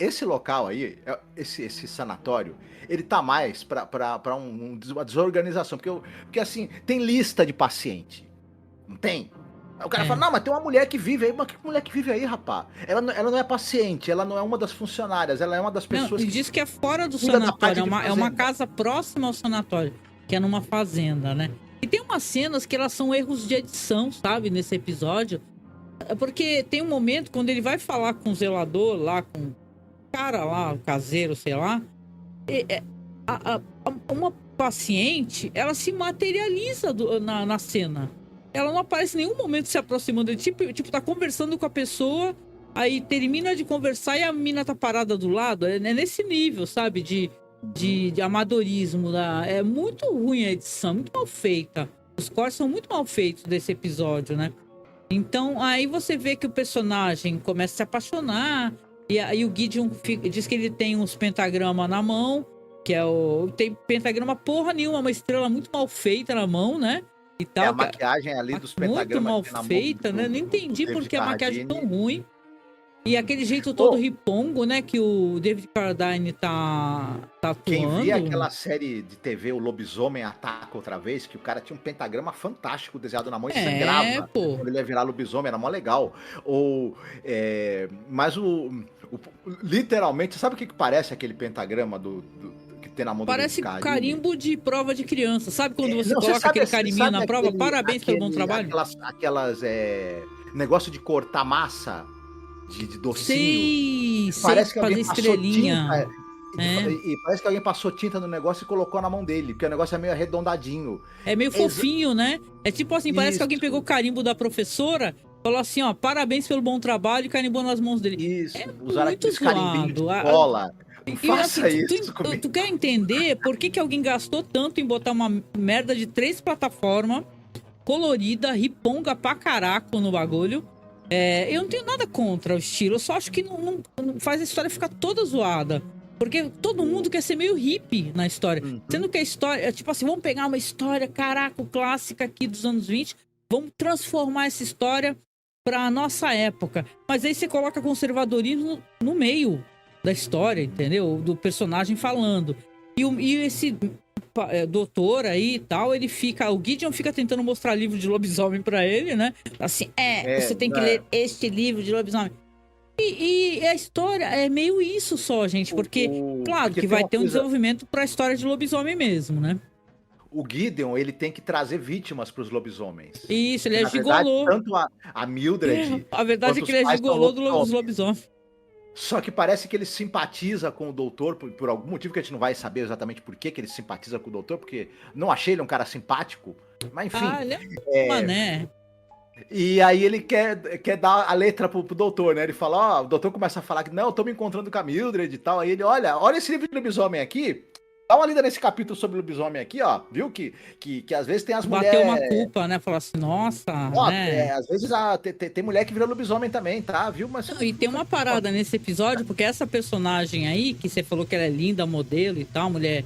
S2: esse local aí, esse sanatório, ele tá mais pra uma desorganização. Porque assim, tem lista de paciente. Não tem? O cara fala, não, mas tem uma mulher que vive aí. Mas que mulher que vive aí, rapaz? Ela não é paciente, ela não é uma das funcionárias, ela é uma das pessoas
S1: que diz que é fora do sanatório, é uma casa próxima ao sanatório, que é numa fazenda, né? E tem umas cenas que elas são erros de edição, sabe, nesse episódio. Porque tem um momento quando ele vai falar com o zelador lá, com o cara lá, o caseiro, sei lá. Uma paciente, ela se materializa na cena. Ela não aparece em nenhum momento se aproximando dele. Tipo, tá conversando com a pessoa aí termina de conversar e a mina tá parada do lado. É nesse nível, sabe? De amadorismo. É muito ruim a edição, muito mal feita. Os cortes são muito mal feitos desse episódio, né? Então, aí você vê que o personagem começa a se apaixonar. E aí o Gideon diz que ele tem uns pentagramas na mão. Que é o... Tem pentagrama porra nenhuma, uma estrela muito mal feita na mão, né? E tal.
S2: A maquiagem ali dos pentagramas.
S1: Muito mal feita, né? Não entendi porque a maquiagem é tão ruim. E aquele jeito todo ripongo, né? Que o David Carradine tá atuando.
S2: Quem via aquela série de TV, o Lobisomem Ataca outra vez, que o cara tinha um pentagrama fantástico desenhado na mão e sangrava.
S1: Pô.
S2: Quando ele ia virar lobisomem, era mó legal. Mas literalmente, sabe o que parece aquele pentagrama que tem na mão do
S1: Parece carimbo de prova de criança. Sabe quando você coloca aquele carimbinho na prova? Parabéns pelo bom trabalho.
S2: Aquelas negócio de cortar massa. De
S1: Sei,
S2: docinho. Parece que alguém
S1: estrelinha.
S2: E parece que alguém passou tinta no negócio e colocou na mão dele, porque o negócio é meio arredondadinho.
S1: É meio fofinho, né? É tipo assim, parece que alguém pegou o carimbo da professora, falou assim, ó, parabéns pelo bom trabalho e carimbou nas mãos dele.
S2: Isso, usaram aqueles carimbinhos de cola. Não faça isso comigo.
S1: Tu quer entender por que alguém gastou tanto em botar uma merda de 3 plataformas, colorida, riponga pra caraco no bagulho? Eu não tenho nada contra o estilo, eu só acho que não faz a história ficar toda zoada. Porque todo mundo quer ser meio hippie na história. Sendo que a história, tipo assim, vamos pegar uma história, caraca, clássica aqui dos anos 20, vamos transformar essa história pra nossa época. Mas aí você coloca conservadorismo no meio da história, entendeu? Do personagem falando. E esse doutor aí e tal, o Gideon fica tentando mostrar livro de lobisomem pra ele, né? Assim, você tem que ler este livro de lobisomem. E a história é meio isso só, gente, porque claro que vai ter um desenvolvimento pra história de lobisomem mesmo, né?
S2: O Gideon, ele tem que trazer vítimas pros lobisomens.
S1: Isso, ele é gigolô.
S2: Tanto a Mildred...
S1: A verdade é que ele é gigolô dos lobisomens.
S2: Só que parece que ele simpatiza com o doutor por algum motivo que a gente não vai saber exatamente por que ele simpatiza com o doutor, porque não achei ele um cara simpático, mas enfim.
S1: Ele é mané.
S2: E aí ele quer dar a letra pro doutor, né? Ele fala, o doutor começa a falar que não, eu tô me encontrando com a Mildred e tal. Aí ele, olha esse livro de lobisomem aqui. Dá uma lida nesse capítulo sobre lobisomem aqui, ó. Viu que às vezes tem as mulheres...
S1: Bateu uma culpa, né? Falar assim, nossa... né?
S2: Às vezes tem mulher que vira lobisomem também, tá? Viu? Mas...
S1: Não, e tem uma parada nesse episódio, porque essa personagem aí, que você falou que ela é linda, modelo e tal, mulher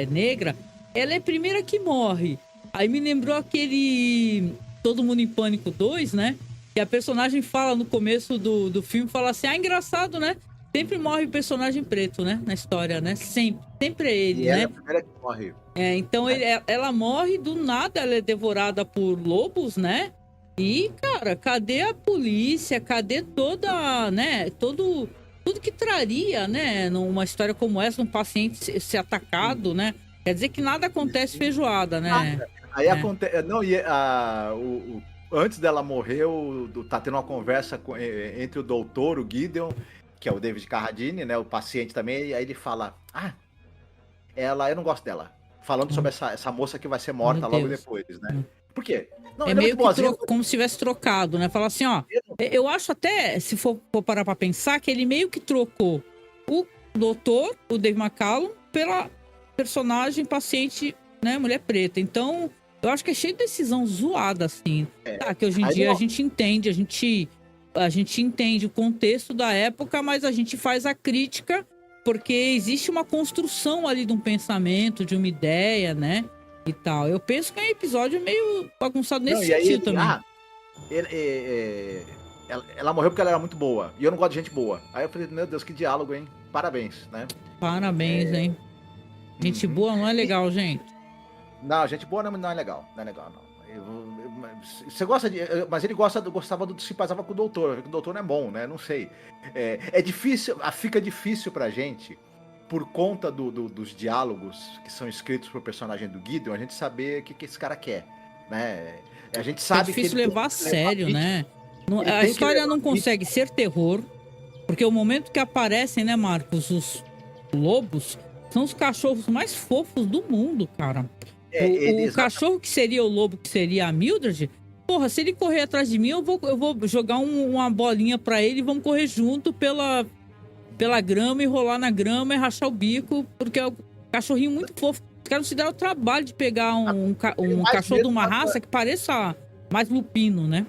S1: negra, ela é a primeira que morre. Aí me lembrou aquele Todo Mundo em Pânico 2, né? Que a personagem fala no começo do filme, fala assim, engraçado, né? Sempre morre o personagem preto, né? Na história, né? Sempre é ele, né?
S2: É a primeira que morre.
S1: Então ela morre do nada, ela é devorada por lobos, né? E, cara, cadê a polícia? Cadê toda, né? Tudo que traria, né? Numa história como essa, um paciente ser atacado, né? Quer dizer que nada acontece feijoada, né?
S2: Aí acontece... Não, antes dela morrer, tá tendo uma conversa entre o doutor, o Gideon, que é o David Carradine, né? O paciente também, e aí ele fala, eu não gosto dela. Falando sobre essa moça que vai ser morta logo depois, né? Por quê? Não,
S1: é meio que como se tivesse trocado, né? Fala assim, ó, eu acho até, se for parar pra pensar, que ele meio que trocou o doutor, o Dave McCallum, pela personagem paciente, né, mulher preta. Então, eu acho que é cheio de decisão zoada, assim. Tá, que hoje em dia a gente entende, a gente entende o contexto da época, mas a gente faz a crítica porque existe uma construção ali de um pensamento, de uma ideia, né? E tal. Eu penso que é um episódio meio bagunçado nesse sentido também.
S2: Ela morreu porque ela era muito boa. E eu não gosto de gente boa. Aí eu falei, meu Deus, que diálogo, hein? Parabéns, né?
S1: Parabéns, hein? Gente boa não é legal, gente.
S2: Não, gente boa não é legal. Não é legal, não. Você gosta de... Mas ele gostava simpatizava com o doutor. O doutor não é bom, né? Não sei. É difícil... Fica difícil pra gente, por conta dos diálogos que são escritos pro personagem do Gideon, a gente saber o que esse cara quer, né? A gente sabe
S1: que é difícil levar a sério, né? A história não consegue ser terror, porque o momento que aparecem, né, Marcos, os lobos são os cachorros mais fofos do mundo, cara. O cachorro que seria o lobo, que seria a Mildred, porra, se ele correr atrás de mim, eu vou jogar uma bolinha pra ele e vamos correr junto pela grama e rolar na grama e rachar o bico, porque é um cachorrinho muito fofo. Os caras não se deram o trabalho de pegar um cachorro de uma raça que pareça mais lupino, né?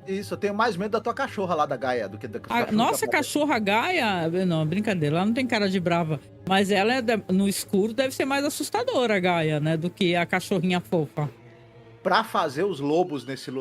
S2: Isso, eu tenho mais medo da tua cachorra lá da Gaia do que da
S1: A nossa cachorra Gaia, não, brincadeira, ela não tem cara de brava, mas ela no escuro deve ser mais assustadora, a Gaia, né, do que a cachorrinha fofa.
S2: Pra fazer os lobos nesse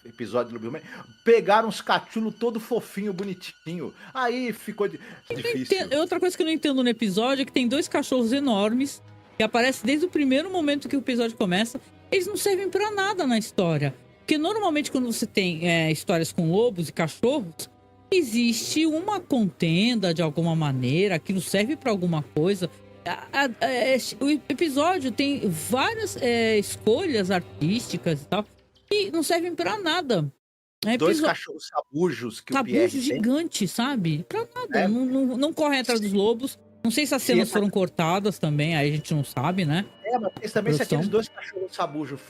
S2: episódio do Lobisomem, pegaram uns cachulos todo fofinho, bonitinho. Aí ficou difícil.
S1: Outra coisa que eu não entendo no episódio é que tem 2 cachorros enormes que aparecem desde o primeiro momento que o episódio começa. Eles não servem pra nada na história. Porque normalmente quando você tem histórias com lobos e cachorros, existe uma contenda de alguma maneira, aquilo serve pra alguma coisa. O episódio tem várias escolhas artísticas e tal que não servem pra nada.
S2: 2 cachorros sabujos que o Pierre
S1: Sabujo gigante, sabe? Pra nada. Não correm atrás dos lobos. Não sei se as cenas foram cortadas também, aí a gente não sabe, né?
S2: Mas também se aqueles 2 cachorros sabujos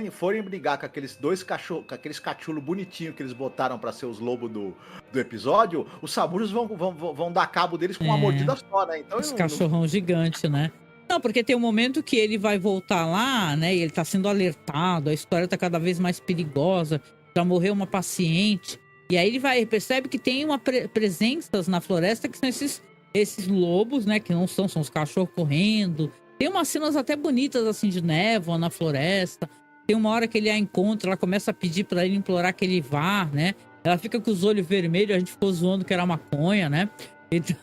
S2: forem brigar com aqueles 2 cachorros, com aqueles cachulos bonitinhos que eles botaram pra ser os lobos do episódio, os sabujos vão dar cabo deles com uma mordida só, né? Então,
S1: esse cachorrão gigante, né? Não, porque tem um momento que ele vai voltar lá, né? E ele tá sendo alertado, a história tá cada vez mais perigosa, já morreu uma paciente. E aí ele percebe que tem uma presenças na floresta que são esses lobos, né? Que não são os cachorros correndo. Tem umas cenas até bonitas, assim, de névoa na floresta. Tem uma hora que ele a encontra, ela começa a pedir pra ele, implorar que ele vá, né? Ela fica com os olhos vermelhos, a gente ficou zoando que era maconha, né? Então,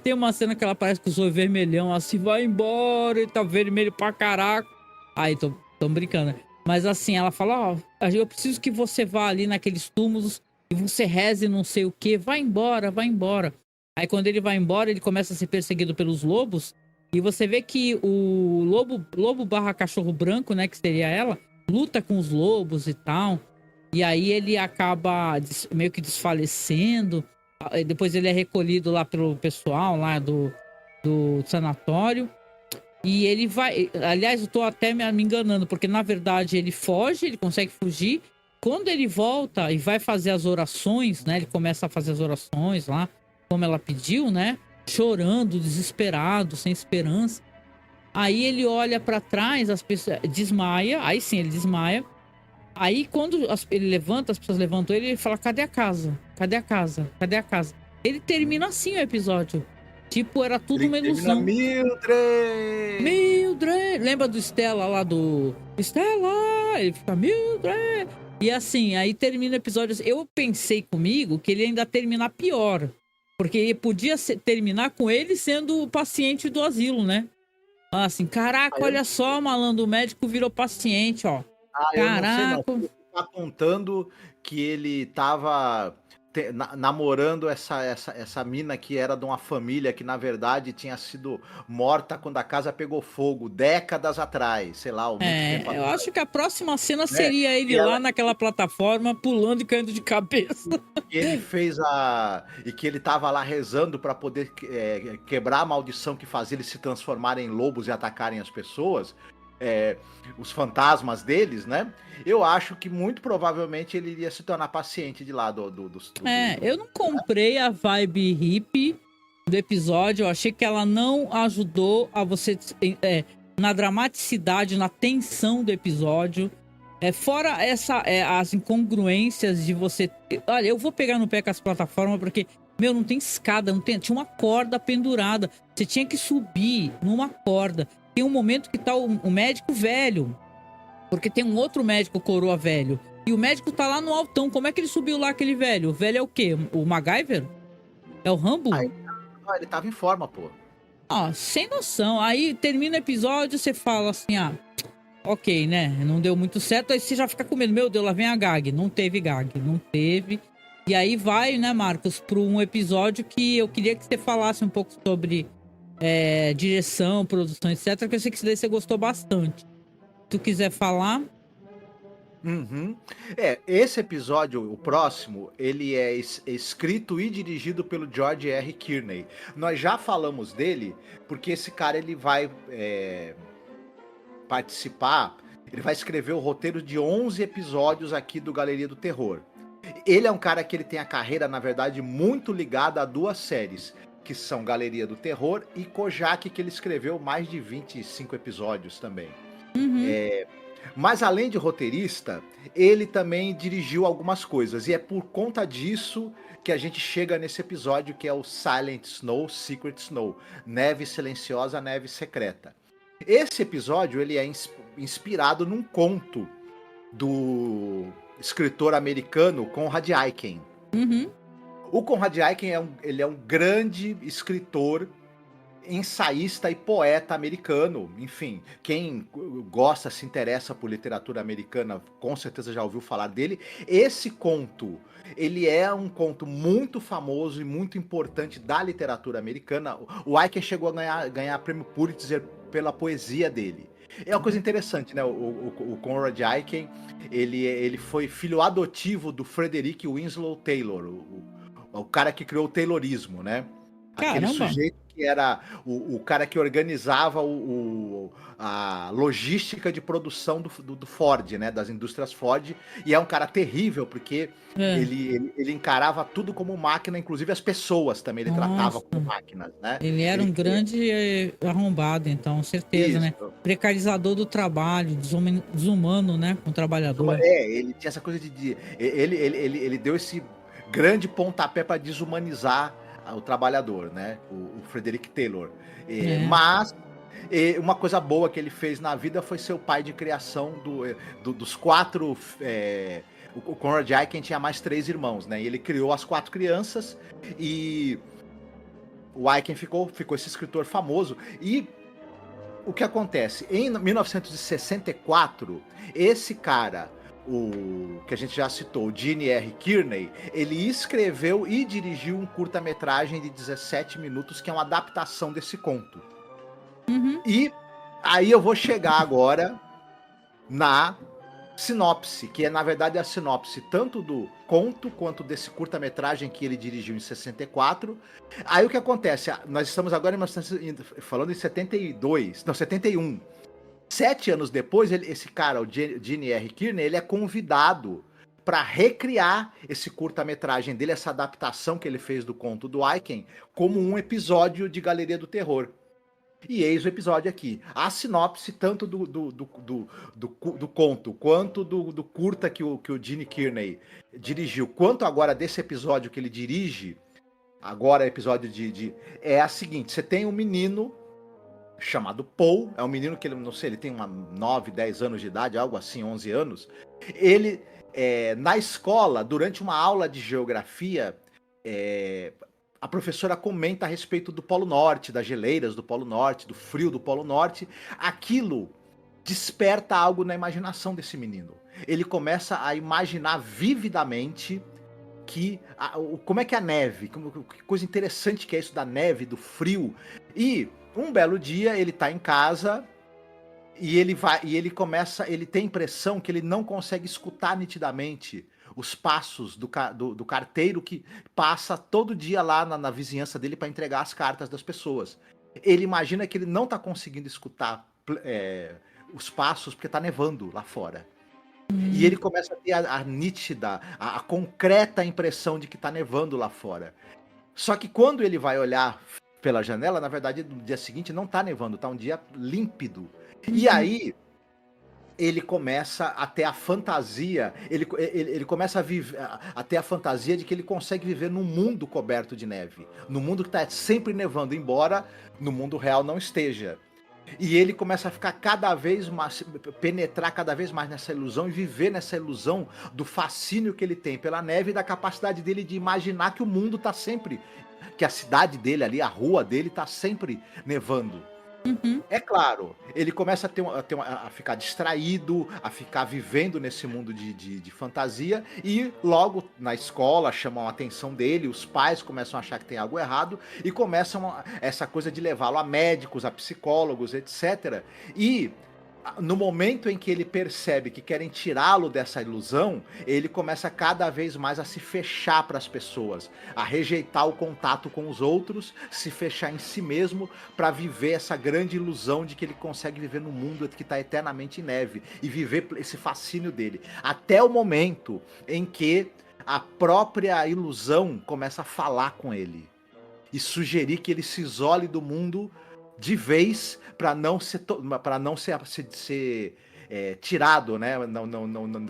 S1: tem uma cena que ela parece com os olhos vermelhão, assim, vai embora, ele tá vermelho pra caraca. Aí, tô brincando, né? Mas assim, ela fala, eu preciso que você vá ali naqueles túmulos e você reze não sei o que, vai embora, vai embora. Aí quando ele vai embora, ele começa a ser perseguido pelos lobos. E você vê que o lobo barra cachorro branco, né, que seria ela, luta com os lobos e tal. E aí ele acaba meio que desfalecendo. Depois ele é recolhido lá pelo pessoal lá do sanatório. E ele vai... Aliás, eu tô até me enganando, porque na verdade ele foge, ele consegue fugir. Quando ele volta e vai fazer as orações, né, ele começa a fazer as orações lá, como ela pediu, né? Chorando, desesperado, sem esperança. Aí ele olha pra trás, as pessoas desmaia. Aí sim, ele desmaia. Aí quando ele levanta, as pessoas levantam ele fala, cadê a casa? Cadê a casa? Cadê a casa? Ele termina assim o episódio. Tipo, era tudo uma ilusão. Mildred! Lembra do Stella lá do... Stella! Ele fica, Mildred! E assim, aí termina o episódio. Eu pensei comigo que ele ainda ia terminar pior. Porque ele podia terminar com ele sendo o paciente do asilo, né? Assim, caraca, olha só, malandro, o médico virou paciente, ó. Caraca.
S2: Eu não sei, não. Tá contando que ele tava namorando essa mina que era de uma família que, na verdade, tinha sido morta quando a casa pegou fogo, décadas atrás, sei lá.
S1: Eu acho que a próxima cena seria ele lá naquela plataforma, pulando e caindo de cabeça.
S2: E ele e que ele tava lá rezando para poder quebrar a maldição que fazia eles se transformarem em lobos e atacarem as pessoas. Os fantasmas deles, né? Eu acho que muito provavelmente ele iria se tornar paciente de lá
S1: eu não comprei a vibe hippie do episódio. Eu achei que ela não ajudou a você na dramaticidade, na tensão do episódio. Fora as incongruências de você... Olha, eu vou pegar no pé com as plataformas porque, não tem escada, tinha uma corda pendurada. Você tinha que subir numa corda. Tem um momento que tá o médico velho, porque tem um outro médico coroa velho, e o médico tá lá no altão. Como é que ele subiu lá, aquele velho? O velho é o quê? O MacGyver? É o Rambo?
S2: Ele tava em forma, pô.
S1: Sem noção. Aí termina o episódio, você fala assim, ok, né? Não deu muito certo, aí você já fica com medo. Meu Deus, lá vem a gag. Não teve gag, não teve. E aí vai, né, Marcos, para um episódio que eu queria que você falasse um pouco sobre... direção, produção, etc. Que eu sei que você gostou bastante. Se tu quiser falar.
S2: Esse episódio, o próximo, ele é escrito e dirigido pelo George R. Kearney. Nós já falamos dele, porque esse cara ele vai participar Ele vai escrever o roteiro de 11 episódios aqui do Galeria do Terror. Ele é um cara que ele tem a carreira, na verdade, muito ligada a duas séries, que são Galeria do Terror e Kojak, que ele escreveu mais de 25 episódios também.
S1: Uhum.
S2: Mas além de roteirista, ele também dirigiu algumas coisas. E é por conta disso que a gente chega nesse episódio que é o Silent Snow, Secret Snow. Neve silenciosa, neve secreta. Esse episódio ele é inspirado num conto do escritor americano Conrad Aiken.
S1: Uhum.
S2: O Conrad Aiken ele é um grande escritor, ensaísta e poeta americano. Enfim, quem gosta, se interessa por literatura americana, com certeza já ouviu falar dele. Esse conto, ele é um conto muito famoso e muito importante da literatura americana. O Aiken chegou a ganhar prêmio Pulitzer pela poesia dele. É uma coisa interessante, né? O Conrad Aiken, ele foi filho adotivo do Frederick Winslow Taylor, o cara que criou o Taylorismo, né? Aquele
S1: Caramba!
S2: sujeito que era o cara que organizava a logística de produção do Ford, né? Das indústrias Ford. E é um cara terrível, porque
S1: É.
S2: ele encarava tudo como máquina, inclusive as pessoas também ele tratava
S1: Nossa.
S2: como máquinas, né?
S1: Ele era um grande arrombado, então, certeza, né?
S2: Isso.
S1: Precarizador do trabalho, desumano, né? Com o trabalhador.
S2: Ele tinha essa coisa ele deu esse grande pontapé para desumanizar o trabalhador, né? O Frederick Taylor.
S1: É.
S2: Mas uma coisa boa que ele fez na vida foi ser o pai de criação dos quatro. O Conrad Aiken tinha mais 3 irmãos, né? E ele criou as 4 crianças e o Aiken ficou esse escritor famoso. E o que acontece? Em 1964, esse cara, o que a gente já citou, o Gene R. Kearney, ele escreveu e dirigiu um curta-metragem de 17 minutos, que é uma adaptação desse conto.
S1: Uhum.
S2: E aí eu vou chegar agora na sinopse, que é na verdade a sinopse tanto do conto quanto desse curta-metragem que ele dirigiu em 64. Aí o que acontece? Nós estamos agora falando em 72, não, 71. 7 anos depois, esse cara, o Gene R. Kearney, ele é convidado para recriar esse curta-metragem dele, essa adaptação que ele fez do conto do Aiken, como um episódio de Galeria do Terror. E eis o episódio aqui. A sinopse tanto do conto, quanto do curta que o Gene Kearney dirigiu, quanto agora desse episódio que ele dirige, agora episódio é a seguinte: você tem um menino chamado Paul, é um menino que ele, não sei, ele tem 9, 10 anos de idade, algo assim, 11 anos. Ele, na escola, durante uma aula de geografia, a professora comenta a respeito do Polo Norte, das geleiras do Polo Norte, do frio do Polo Norte. Aquilo desperta algo na imaginação desse menino. Ele começa a imaginar vividamente como é que é a neve, que coisa interessante que é isso da neve, do frio. E um belo dia ele tá em casa e ele tem a impressão que ele não consegue escutar nitidamente os passos do carteiro que passa todo dia lá na vizinhança dele para entregar as cartas das pessoas. Ele imagina que ele não tá conseguindo escutar os passos porque tá nevando lá fora. E ele começa a ter a nítida, a concreta impressão de que tá nevando lá fora. Só que quando ele vai olhar pela janela, na verdade, no dia seguinte não tá nevando, tá um dia límpido. E aí ele começa a ter a fantasia, ele começa a ter a fantasia de que ele consegue viver num mundo coberto de neve, num mundo que tá sempre nevando, embora no mundo real não esteja. E ele começa a ficar cada vez mais, penetrar cada vez mais nessa ilusão e viver nessa ilusão do fascínio que ele tem pela neve e da capacidade dele de imaginar que o mundo tá sempre, que a cidade dele ali, a rua dele tá sempre nevando.
S1: Uhum.
S2: É claro, ele começa a ficar distraído, a ficar vivendo nesse mundo de fantasia, e logo na escola chamam a atenção dele, os pais começam a achar que tem algo errado, e começam essa coisa de levá-lo a médicos, a psicólogos, etc. E no momento em que ele percebe que querem tirá-lo dessa ilusão, ele começa cada vez mais a se fechar para as pessoas, a rejeitar o contato com os outros, se fechar em si mesmo para viver essa grande ilusão de que ele consegue viver num mundo que está eternamente em neve e viver esse fascínio dele. Até o momento em que a própria ilusão começa a falar com ele e sugerir que ele se isole do mundo de vez para não ser tirado, né?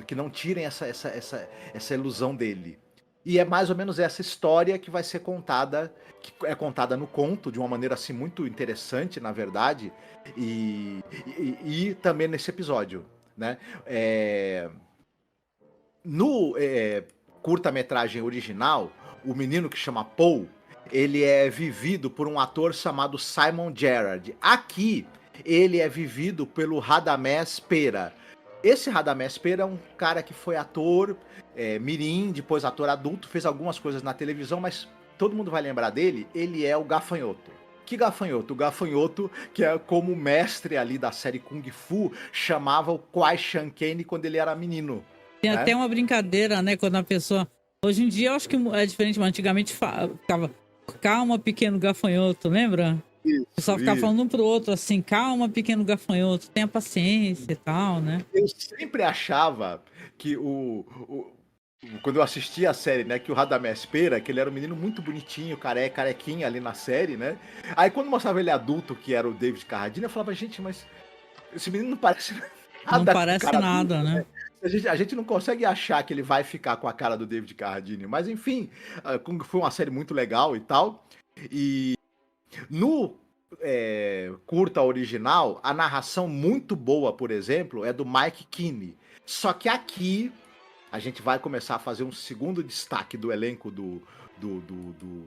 S2: Que não tirem essa ilusão dele. E é mais ou menos essa história que vai ser contada, que é contada no conto, de uma maneira assim muito interessante, na verdade, e também nesse episódio, né? No curta-metragem original, o menino que chama Paul, ele é vivido por um ator chamado Simon Gerrard. Aqui, ele é vivido pelo Radamés Pera. Esse Radamés Pera é um cara que foi ator mirim, depois ator adulto, fez algumas coisas na televisão, mas todo mundo vai lembrar dele, ele é o Gafanhoto. Que gafanhoto? O gafanhoto que é como o mestre ali da série Kung Fu chamava o Kwai Chan Kane quando ele era menino.
S1: Tem até uma brincadeira, né, quando a pessoa... Hoje em dia eu acho que é diferente, mas antigamente ficava... Calma, pequeno gafanhoto, lembra?
S2: Isso,
S1: o pessoal ficava falando um pro outro assim, calma, pequeno gafanhoto, tenha paciência e tal, né?
S2: Eu sempre achava que quando eu assistia a série, né, que o Radamés Pera, que ele era um menino muito bonitinho, carequinha ali na série, né? Aí quando mostrava ele adulto, que era o David Carradine, eu falava, gente, mas esse menino não parece nada.
S1: Não parece nada, adulto, né?
S2: A gente não consegue achar que ele vai ficar com a cara do David Carradine, mas enfim, foi uma série muito legal e tal. E no curta original, a narração muito boa, por exemplo, é do Mike Keane. Só que aqui a gente vai começar a fazer um segundo destaque do elenco do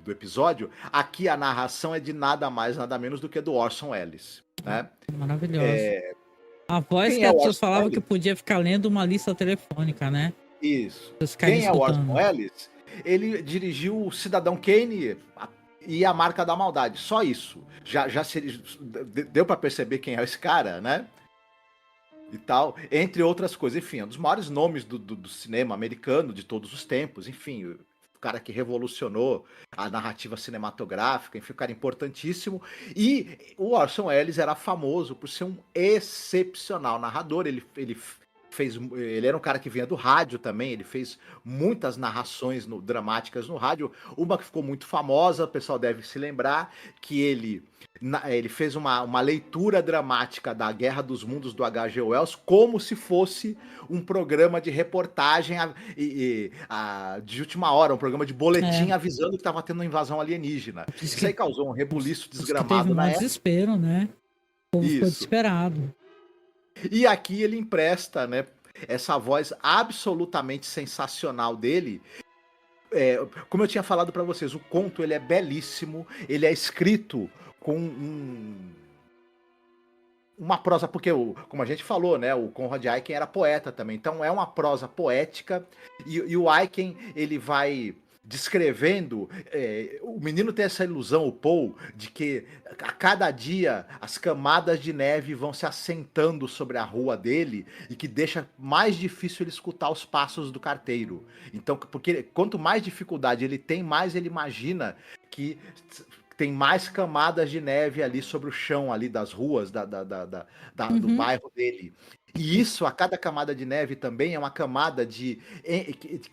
S2: episódio. Aqui a narração é de nada mais, nada menos do que do Orson Welles, né?
S1: Maravilhoso. A voz que as pessoas falavam que podia ficar lendo uma lista telefônica, né?
S2: Isso. Quem é o Orson Welles? Ele dirigiu o Cidadão Kane e A Marca da Maldade. Só isso. Já deu pra perceber quem é esse cara, né? E tal, entre outras coisas. Enfim, é um dos maiores nomes do cinema americano de todos os tempos. Enfim, o cara que revolucionou a narrativa cinematográfica, enfim, um cara importantíssimo. E o Orson Welles era famoso por ser um excepcional narrador. Ele era um cara que vinha do rádio também, ele fez muitas narrações dramáticas no rádio. Uma que ficou muito famosa, o pessoal deve se lembrar, que ele fez uma leitura dramática da Guerra dos Mundos do H.G. Wells como se fosse um programa de reportagem de última hora, um programa de boletim avisando que estava tendo uma invasão alienígena. Isso aí causou um rebuliço desgramado na época.
S1: Desespero, né? O povo ficou desesperado.
S2: E aqui ele empresta, né, essa voz absolutamente sensacional dele. Como eu tinha falado para vocês, o conto ele é belíssimo, ele é escrito com uma prosa, porque, como a gente falou, né, o Conrad Aiken era poeta também, então é uma prosa poética, e o Aiken, ele vai descrevendo, o menino tem essa ilusão, o Paul, de que a cada dia as camadas de neve vão se assentando sobre a rua dele e que deixa mais difícil ele escutar os passos do carteiro. Então, porque quanto mais dificuldade ele tem, mais ele imagina que tem mais camadas de neve ali sobre o chão ali das ruas do bairro dele. E isso, a cada camada de neve também é uma camada que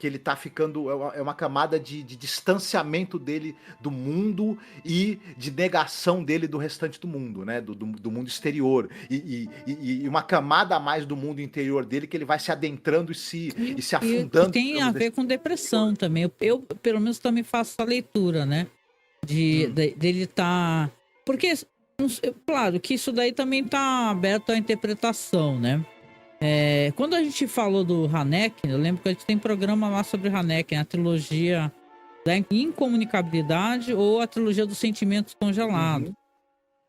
S2: ele tá ficando, é uma camada de distanciamento dele do mundo e de negação dele do restante do mundo, né? Do mundo exterior. E uma camada a mais do mundo interior dele que ele vai se adentrando e se afundando.
S1: E tem a ver com depressão também. Eu, pelo menos, também faço essa leitura, né? Dele tá... Porque, claro, que isso daí também tá aberto à interpretação, né? Quando a gente falou do Haneke, eu lembro que a gente tem programa lá sobre Haneke, a trilogia da incomunicabilidade ou a trilogia dos sentimentos congelados.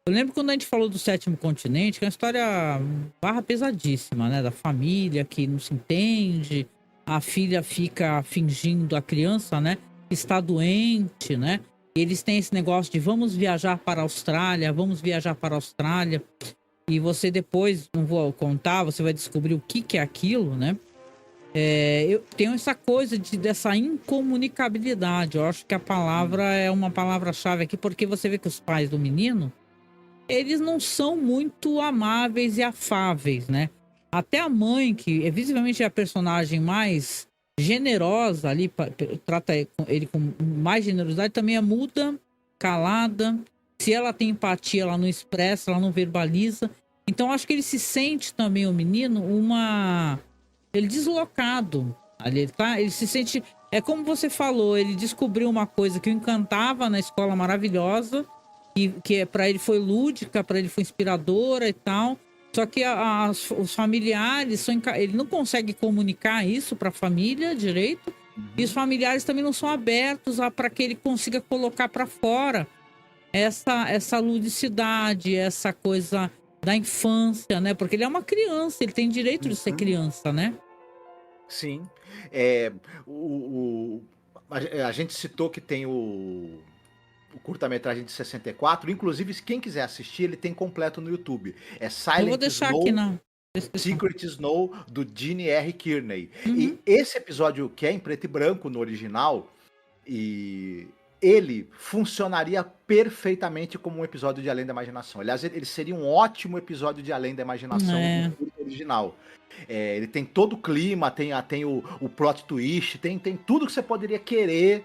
S1: Eu lembro quando a gente falou do Sétimo Continente, que é uma história barra pesadíssima, né? Da família que não se entende, a filha fica fingindo, a criança, né? Está doente, né? Eles têm esse negócio de vamos viajar para a Austrália. e você depois, não vou contar, você vai descobrir o que é aquilo, né? Eu tenho essa coisa dessa incomunicabilidade. Eu acho que a palavra é uma palavra-chave aqui, porque você vê que os pais do menino, eles não são muito amáveis e afáveis, né? Até a mãe, que é visivelmente a personagem mais generosa ali, trata ele com mais generosidade, também é muda, calada. Se ela tem empatia, ela não expressa, ela não verbaliza. Então acho que ele se sente também, o menino, ele deslocado. Ali, ele se sente. É como você falou, ele descobriu uma coisa que o encantava na escola maravilhosa, que para ele foi lúdica, para ele foi inspiradora e tal. Só que os familiares, ele não consegue comunicar isso para a família direito. E os familiares também não são abertos para que ele consiga colocar para fora essa ludicidade, essa coisa da infância, né? Porque ele é uma criança, ele tem direito de ser criança, né?
S2: Sim. É, a gente citou que tem o curta-metragem de 64. Inclusive, se quem quiser assistir, ele tem completo no YouTube. É
S1: Eu vou
S2: Silent
S1: deixar
S2: Snow,
S1: aqui na descrição.
S2: Secret Snow, do Gene R. Kearney.
S1: Uhum.
S2: E esse episódio, que é em preto e branco no original, e ele funcionaria perfeitamente como um episódio de Além da Imaginação. Aliás, ele seria um ótimo episódio de Além da Imaginação no curta original. Ele tem todo o clima, tem o plot twist, tem tudo que você poderia querer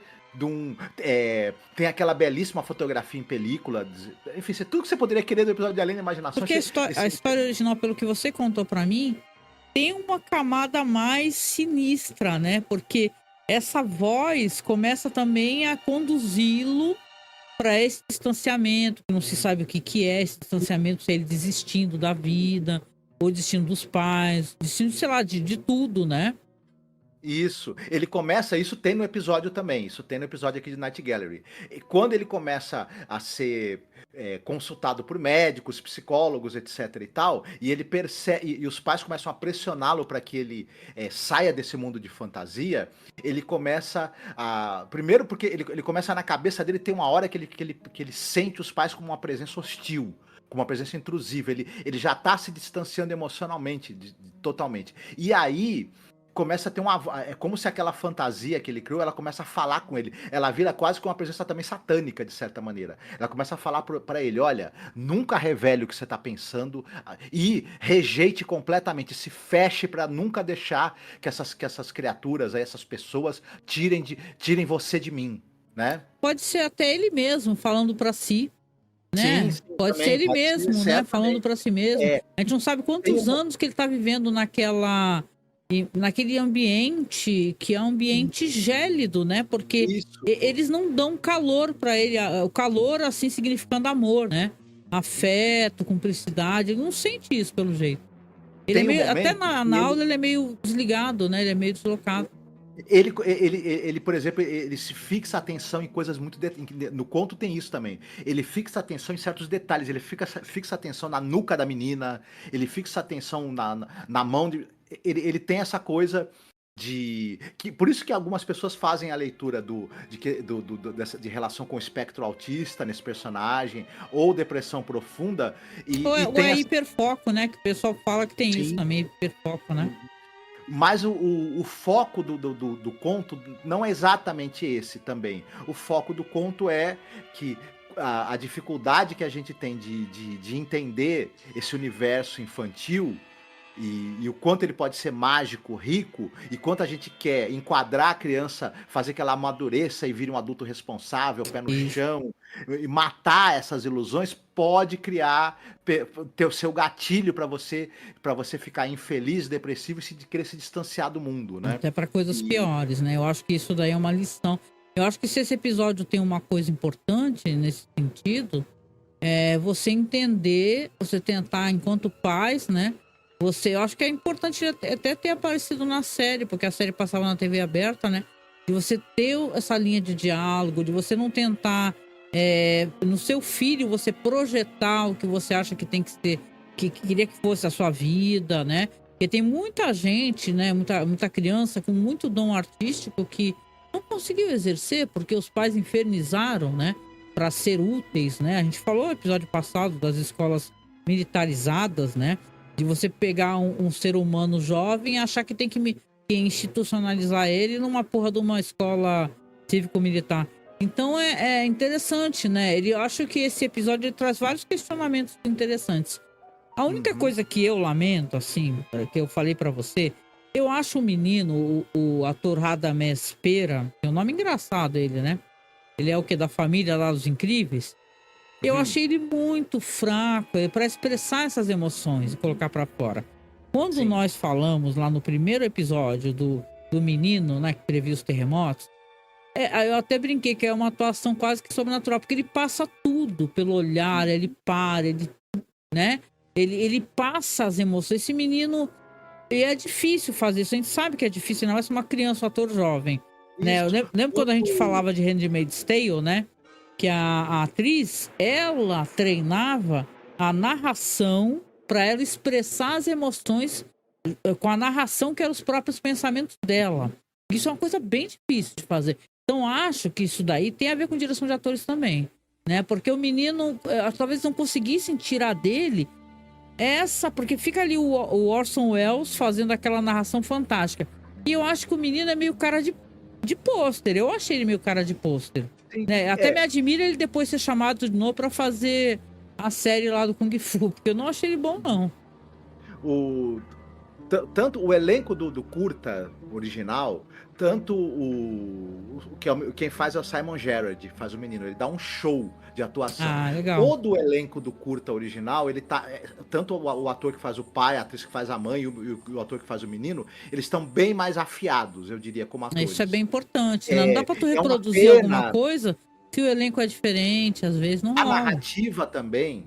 S2: tem aquela belíssima fotografia em película, enfim, tudo que você poderia querer do episódio de Além da Imaginação.
S1: Porque a história original, pelo que você contou pra mim, tem uma camada mais sinistra, né? Porque essa voz começa também a conduzi-lo para esse distanciamento, que não se sabe o que é esse distanciamento, se é ele desistindo da vida, ou desistindo dos pais, desistindo, sei lá, de tudo, né?
S2: Isso, ele começa, isso tem no episódio também, isso tem no episódio aqui de Night Gallery. E quando ele começa a ser consultado por médicos, psicólogos, etc e tal, e ele percebe, e os pais começam a pressioná-lo para que ele saia desse mundo de fantasia, ele começa a... Primeiro porque ele começa na cabeça dele, tem uma hora que ele sente os pais como uma presença hostil, com uma presença intrusiva, ele já tá se distanciando emocionalmente, totalmente. E aí começa a ter é como se aquela fantasia que ele criou, ela começa a falar com ele. Ela vira quase que uma presença também satânica, de certa maneira. Ela começa a falar para ele, olha, nunca revele o que você tá pensando e rejeite completamente, se feche para nunca deixar que essas criaturas, essas pessoas tirem você de mim, né?
S1: Pode ser até ele mesmo falando para si, né?
S2: Sim,
S1: pode
S2: também,
S1: ser ele mesmo, né?
S2: certamente.
S1: Falando para si mesmo. A gente não sabe quantos anos que ele tá vivendo naquele ambiente que é um ambiente gélido, né? Porque eles não dão calor para ele, o calor assim significando amor, né? Afeto, cumplicidade, ele não sente isso pelo jeito. Ele é meio, até na aula ele é meio desligado, né? Ele é meio deslocado.
S2: Ele, por exemplo, ele se fixa a atenção em coisas muito... No conto tem isso também. Ele fixa a atenção em certos detalhes. Ele fixa a atenção na nuca da menina. Ele fixa a atenção na mão de... Ele tem essa coisa por isso que algumas pessoas fazem a leitura de relação com o espectro autista nesse personagem, ou depressão profunda.
S1: Ou é hiperfoco, né? Que o pessoal fala que tem isso também, hiperfoco, né?
S2: Mas o foco do conto não é exatamente esse também. O foco do conto é que a dificuldade que a gente tem de entender esse universo infantil e o quanto ele pode ser mágico, rico, e quanto a gente quer enquadrar a criança, fazer que ela amadureça e vire um adulto responsável, pé no chão, e matar essas ilusões, pode ter o seu gatilho para você ficar infeliz, depressivo e querer se distanciar do mundo, né?
S1: Até para coisas piores, né? Eu acho que isso daí é uma lição. Eu acho que se esse episódio tem uma coisa importante nesse sentido, é você entender, você tentar, enquanto pais, né? Eu acho que é importante até ter aparecido na série, porque a série passava na TV aberta, né? De você ter essa linha de diálogo, de você não tentar no seu filho você projetar o que você acha que tem que ser, que queria que fosse a sua vida, né? Porque tem muita gente, né? Muita criança com muito dom artístico que não conseguiu exercer porque os pais infernizaram, né? Para ser úteis, né? A gente falou no episódio passado das escolas militarizadas, né? De você pegar um ser humano jovem e achar que tem que institucionalizar ele numa porra de uma escola cívico-militar. Então é interessante, né? Eu acho que esse episódio ele traz vários questionamentos interessantes. A única coisa que eu lamento, assim, que eu falei pra você, eu acho o menino, o ator Radamés Pera, tem um nome engraçado ele, né? Ele é o que? Da família lá dos Incríveis. Eu achei ele muito fraco pra expressar essas emoções e colocar pra fora. Quando nós falamos lá no primeiro episódio do menino, né, que previu os terremotos, eu até brinquei que é uma atuação quase que sobrenatural, porque ele passa tudo pelo olhar, ele para, ele, né? Ele passa as emoções. Esse menino, e é difícil fazer isso. A gente sabe que é difícil, não é uma criança, um ator jovem, né? Eu lembro quando a gente falava de Handmaid's Tale, né? Que a atriz, ela treinava a narração para ela expressar as emoções com a narração que eram os próprios pensamentos dela. Isso é uma coisa bem difícil de fazer. Então acho que isso daí tem a ver com direção de atores também, né? Porque o menino, talvez não conseguissem tirar dele porque fica ali o Orson Welles fazendo aquela narração fantástica. E eu acho que o menino é meio cara de pôster. Eu achei ele meio cara de pôster. Né? Até me admira ele depois ser chamado de novo pra fazer a série lá do Kung Fu, porque eu não achei ele bom, não.
S2: Tanto o elenco do curta original, tanto quem faz é o Simon Gerrard, faz o menino, ele dá um show de atuação.
S1: Legal.
S2: Todo o elenco do curta original, ele tá, tanto o ator que faz o pai, a atriz que faz a mãe e o ator que faz o menino, eles estão bem mais afiados, eu diria, como atores.
S1: Isso é bem importante, né? Não dá pra tu reproduzir alguma coisa se o elenco é diferente, às vezes não rola.
S2: A narrativa também,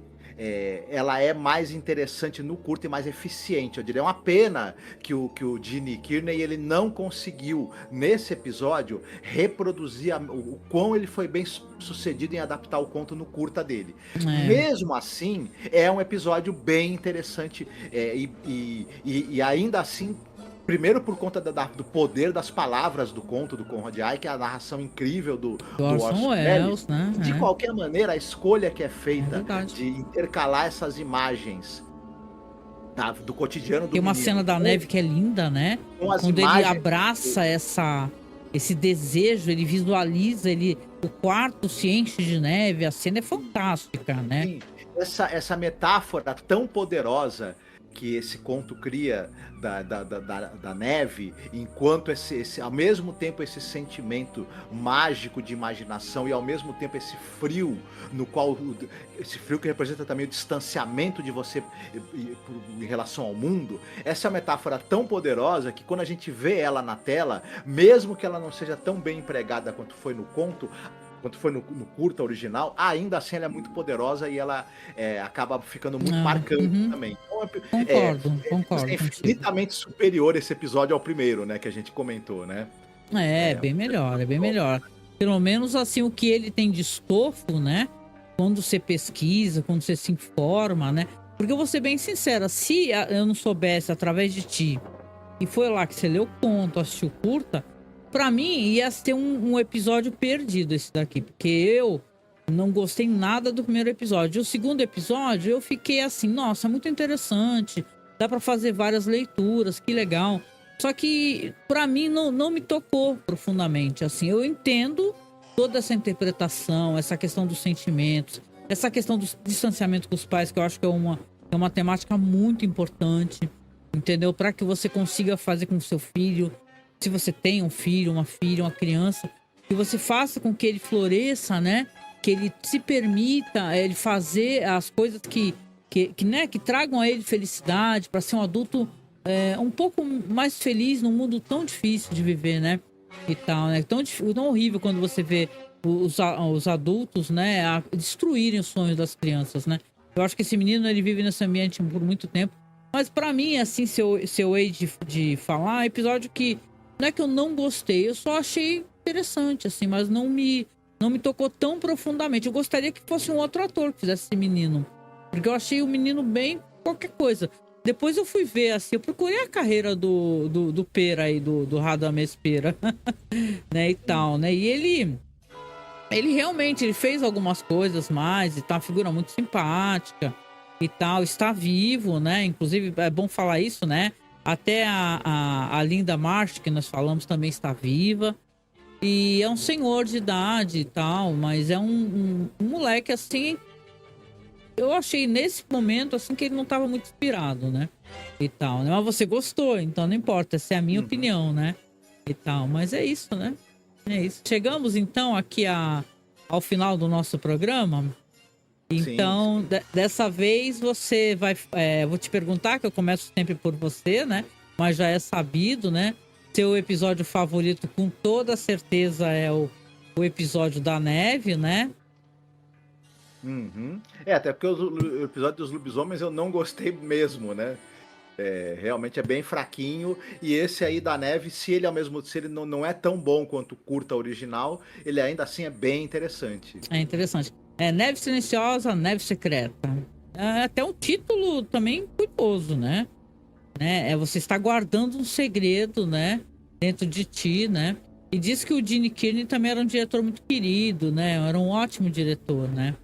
S2: ela é mais interessante no curto e mais eficiente, eu diria. É uma pena que o Gene Kearney ele não conseguiu, nesse episódio, reproduzir o quão ele foi bem sucedido em adaptar o conto no curta dele. Mesmo assim, é um episódio bem interessante e ainda assim, primeiro por conta do poder das palavras do conto do Conrad Aick, a narração incrível do Orson Welles, né? De qualquer maneira, a escolha que é feita de intercalar essas imagens do cotidiano do
S1: Tem uma cena da neve que é linda, né? Quando ele abraça esse desejo, ele visualiza, o quarto se enche de neve, a cena é fantástica, né?
S2: Sim, essa metáfora tão poderosa que esse conto cria da neve, enquanto ao mesmo tempo esse sentimento mágico de imaginação e ao mesmo tempo esse frio, esse frio que representa também o distanciamento de você em relação ao mundo. Essa é uma metáfora tão poderosa que quando a gente vê ela na tela, mesmo que ela não seja tão bem empregada quanto foi no conto, quanto foi no curta original, ainda assim ela é muito poderosa e ela acaba ficando muito marcante também. Então,
S1: concordo.
S2: É infinitamente superior esse episódio ao primeiro, né, que a gente comentou, né?
S1: Bem melhor, é bem melhor. Pelo menos assim, o que ele tem de estofo, né? Quando você pesquisa, quando você se informa, né? Porque eu vou ser bem sincera, se eu não soubesse através de ti, e foi lá que você leu o conto, assistiu curta, pra mim ia ser um episódio perdido esse daqui, porque eu não gostei nada do primeiro episódio. O segundo episódio eu fiquei assim, nossa, muito interessante, dá pra fazer várias leituras, que legal. Só que pra mim não me tocou profundamente, assim. Eu entendo toda essa interpretação, essa questão dos sentimentos, essa questão do distanciamento com os pais, que eu acho que é uma temática muito importante, entendeu? Pra que você consiga fazer com o seu filho, se você tem um filho, uma filha, uma criança, que você faça com que ele floresça, né? Que ele se permita ele fazer as coisas que tragam a ele felicidade, para ser um adulto um pouco mais feliz num mundo tão difícil de viver, né? E tal, né? Tão horrível quando você vê os adultos, né, destruírem os sonhos das crianças, né? Eu acho que esse menino, ele vive nesse ambiente por muito tempo. Mas pra mim, assim, se eu hei de falar, episódio que não é que eu não gostei, eu só achei interessante, assim, mas não me tocou tão profundamente. Eu gostaria que fosse um outro ator que fizesse esse menino, porque eu achei o menino bem qualquer coisa. Depois eu fui ver, assim, eu procurei a carreira do Pera aí, do Radamés Pera, né, e tal, né, e ele realmente, ele fez algumas coisas mais, e tá uma figura muito simpática, e tal, está vivo, né? Inclusive, é bom falar isso, né? Até a Linda March, que nós falamos, também está viva. E é um senhor de idade e tal, mas é um moleque assim. Eu achei nesse momento assim que ele não estava muito inspirado, né? E tal, né? Mas você gostou, então não importa, essa é a minha opinião, né? E tal, mas é isso, né? É isso. Chegamos então aqui ao final do nosso programa. Então,
S2: Sim.
S1: dessa vez você vai. Vou te perguntar, que eu começo sempre por você, né? Mas já é sabido, né? Seu episódio favorito, com toda certeza, é o episódio da neve, né?
S2: Uhum. Até porque o episódio dos lobisomens eu não gostei mesmo, né? Realmente é bem fraquinho. E esse aí da neve, se ele não é tão bom quanto o curta original, ele ainda assim é bem interessante.
S1: É interessante. É Neve Silenciosa, Neve Secreta. É até um título também curioso, né? Você está guardando um segredo, né? Dentro de ti, né? E diz que o Gene Kearney também era um diretor muito querido, né? Era um ótimo diretor, né?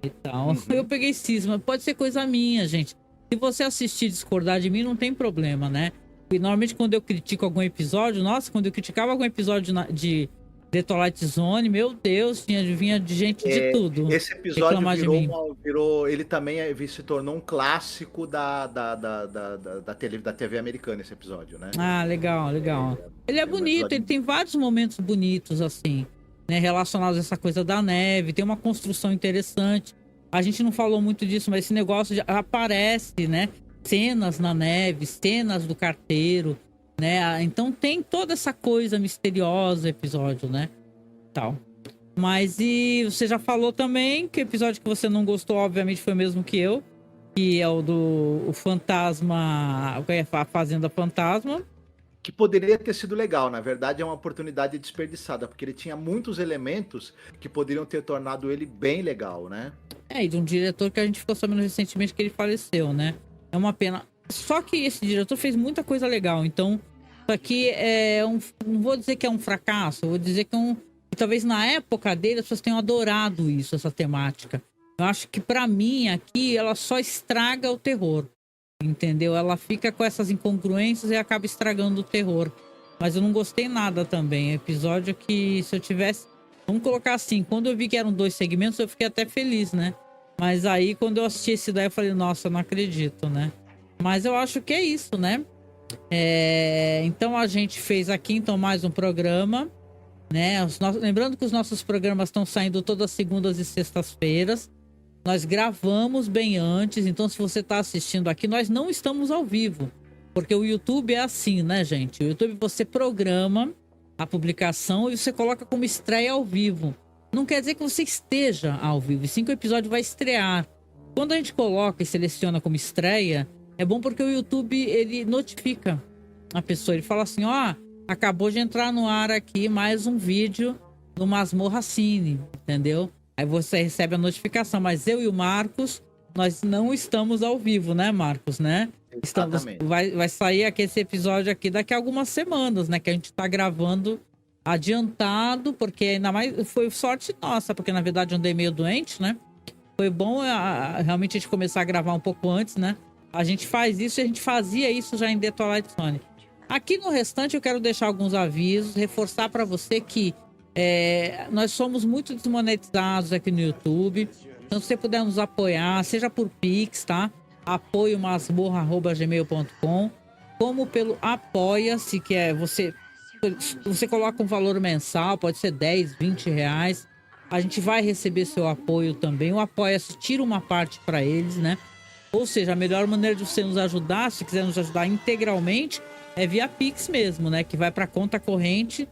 S1: E tal. Eu peguei cisma. Pode ser coisa minha, gente. Se você assistir e discordar de mim, não tem problema, né? E normalmente quando eu critico algum episódio, nossa, quando eu criticava algum episódio de The Twilight Zone, meu Deus, vinha de gente de tudo
S2: Esse episódio
S1: reclamar de mim.
S2: ele também se tornou um clássico da TV americana, esse episódio, né?
S1: Ah, legal, legal. Ele é
S2: É um
S1: bonito, ele
S2: episódio.
S1: tem vários momentos bonitos, assim, né? Relacionados a essa coisa da neve, tem uma construção interessante. A gente não falou muito disso, mas esse negócio aparece, né? Cenas na neve, cenas do carteiro, né? Então tem toda essa coisa misteriosa, episódio, né? Tal. Mas e você já falou também que o episódio que você não gostou, obviamente, foi o mesmo que eu, que é o do o Fantasma, a Fazenda Fantasma.
S2: Que poderia ter sido legal, na verdade é uma oportunidade desperdiçada, porque ele tinha muitos elementos que poderiam ter tornado ele bem legal, né?
S1: E de um diretor que a gente ficou sabendo recentemente que ele faleceu, né? É uma pena. Só que esse diretor fez muita coisa legal, então isso aqui não vou dizer que é um fracasso, eu vou dizer que que talvez na época dele as pessoas tenham adorado isso, essa temática. Eu acho que pra mim aqui ela só estraga o terror, entendeu? Ela fica com essas incongruências e acaba estragando o terror. Mas eu não gostei nada também. Episódio que se eu tivesse, vamos colocar assim, quando eu vi que eram 2 segmentos, eu fiquei até feliz, né? Mas aí, quando eu assisti esse daí, eu falei, nossa, eu não acredito, né? Mas eu acho que é isso, né? Então a gente fez aqui, então, mais um programa, né? Lembrando que os nossos programas estão saindo todas segundas e sextas-feiras. Nós gravamos bem antes, então se você está assistindo aqui, nós não estamos ao vivo. Porque o YouTube é assim, né, gente? O YouTube você programa a publicação e você coloca como estreia ao vivo. Não quer dizer que você esteja ao vivo, e sim que o episódio vai estrear. Quando a gente coloca e seleciona como estreia, é bom porque o YouTube, ele notifica a pessoa. Ele fala assim, ó, acabou de entrar no ar aqui mais um vídeo do Masmorra Cine, entendeu? Aí você recebe a notificação, mas eu e o Marcos, nós não estamos ao vivo, né, Marcos, né?
S2: Exatamente.
S1: Vai sair aqui esse episódio aqui daqui a algumas semanas, né? Que a gente tá gravando adiantado, porque ainda mais foi sorte nossa, porque na verdade eu andei meio doente, né? Foi bom realmente a gente começar a gravar um pouco antes, né? A gente faz isso e a gente fazia isso já em The Twilight Zone. Aqui no restante eu quero deixar alguns avisos, reforçar para você que nós somos muito desmonetizados aqui no YouTube. Então se você puder nos apoiar, seja por Pix, tá? apoiomasmorra@gmail.com, como pelo Apoia-se, que é você coloca um valor mensal, pode ser 10, 20 reais. A gente vai receber seu apoio também. O Apoia-se tira uma parte para eles, né? Ou seja, a melhor maneira de você nos ajudar, se quiser nos ajudar integralmente, é via Pix mesmo, né? Que vai para conta corrente,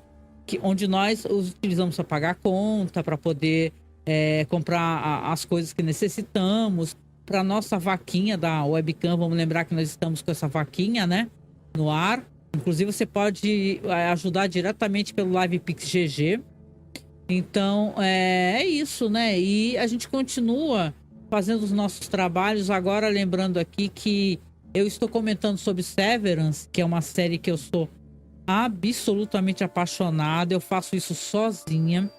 S1: onde nós os utilizamos para pagar a conta, para poder comprar as coisas que necessitamos. Para nossa vaquinha da webcam, vamos lembrar que nós estamos com essa vaquinha, né? No ar. Inclusive, você pode ajudar diretamente pelo Live Pix GG. Então, é isso, né? E a gente continua fazendo os nossos trabalhos. Agora, lembrando aqui que eu estou comentando sobre Severance, que é uma série que eu sou absolutamente apaixonado. Eu faço isso sozinha.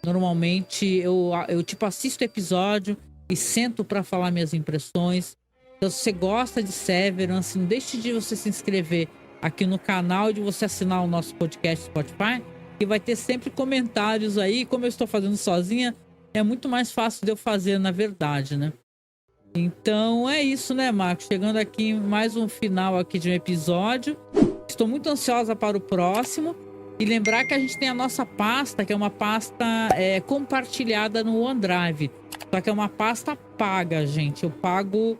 S1: Normalmente eu tipo assisto o episódio e sento para falar minhas impressões. Então, se você gosta de Severance, não deixe de você se inscrever aqui no canal e de você assinar o nosso podcast Spotify, que vai ter sempre comentários aí. Como eu estou fazendo sozinha, é muito mais fácil de eu fazer, na verdade, né? Então é isso, né, Marcos? Chegando aqui em mais um final aqui de um episódio. Estou muito ansiosa para o próximo. E lembrar que a gente tem a nossa pasta, que é uma pasta compartilhada no OneDrive. Só que é uma pasta paga, gente. Eu pago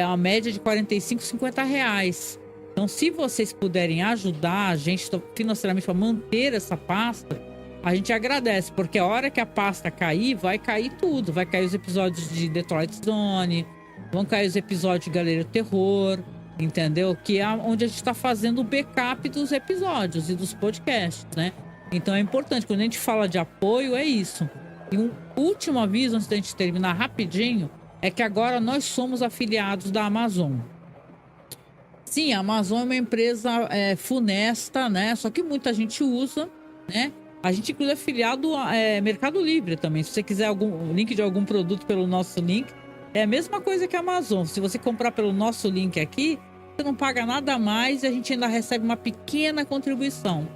S1: a média de R$45, R$50. Então, se vocês puderem ajudar a gente financeiramente para manter essa pasta, a gente agradece. Porque a hora que a pasta cair, vai cair tudo. Vai cair os episódios de Detroit Zone, vão cair os episódios de Galeria do Terror, entendeu? Que é onde a gente está fazendo o backup dos episódios e dos podcasts, né? Então é importante, quando a gente fala de apoio, é isso. E um último aviso, antes da gente terminar rapidinho, é que agora nós somos afiliados da Amazon. Sim, a Amazon é uma empresa funesta, né? Só que muita gente usa, né? A gente, inclusive, é afiliado a Mercado Livre também. Se você quiser o link de algum produto pelo nosso link, é a mesma coisa que a Amazon. Se você comprar pelo nosso link aqui, você não paga nada a mais e a gente ainda recebe uma pequena contribuição,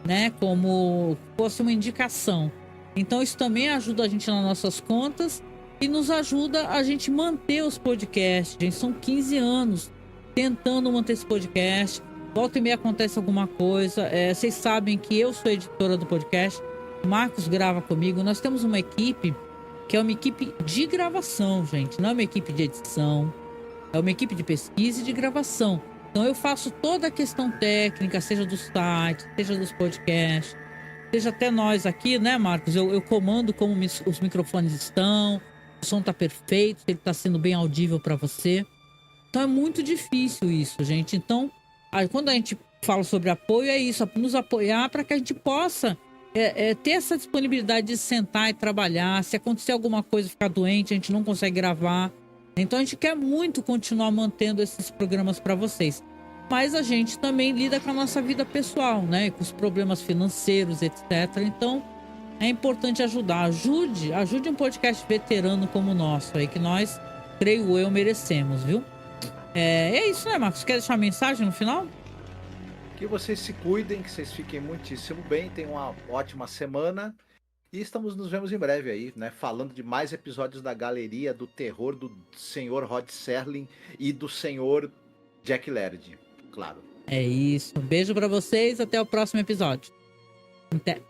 S1: né? Como fosse uma indicação. Então isso também ajuda a gente nas nossas contas e nos ajuda a gente manter os podcasts. Gente, são 15 anos tentando manter esse podcast. Volta e meia acontece alguma coisa. Vocês sabem que eu sou editora do podcast. O Marcos grava comigo. Nós temos uma equipe que é uma equipe de gravação, gente. Não é uma equipe de edição. É uma equipe de pesquisa e de gravação. Então eu faço toda a questão técnica, seja do site, seja dos podcasts, seja até nós aqui, né, Marcos? Eu comando como os microfones estão, o som tá perfeito, ele tá sendo bem audível para você. Então é muito difícil isso, gente. Então, quando a gente fala sobre apoio, é isso, nos apoiar para que a gente possa ter essa disponibilidade de sentar e trabalhar. Se acontecer alguma coisa, ficar doente, a gente não consegue gravar. Então a gente quer muito continuar mantendo esses programas para vocês. Mas a gente também lida com a nossa vida pessoal, né? Com os problemas financeiros, etc. Então é importante ajudar. Ajude um podcast veterano como o nosso aí, que nós, creio eu, merecemos, viu? É isso, né, Marcos? Quer deixar uma mensagem no final?
S2: Que vocês se cuidem, que vocês fiquem muitíssimo bem, tenham uma ótima semana. E nos vemos em breve aí, né? Falando de mais episódios da Galeria do Terror do senhor Rod Serling e do senhor Jack Laird, claro.
S1: É isso. Um beijo pra vocês, até o próximo episódio. Até.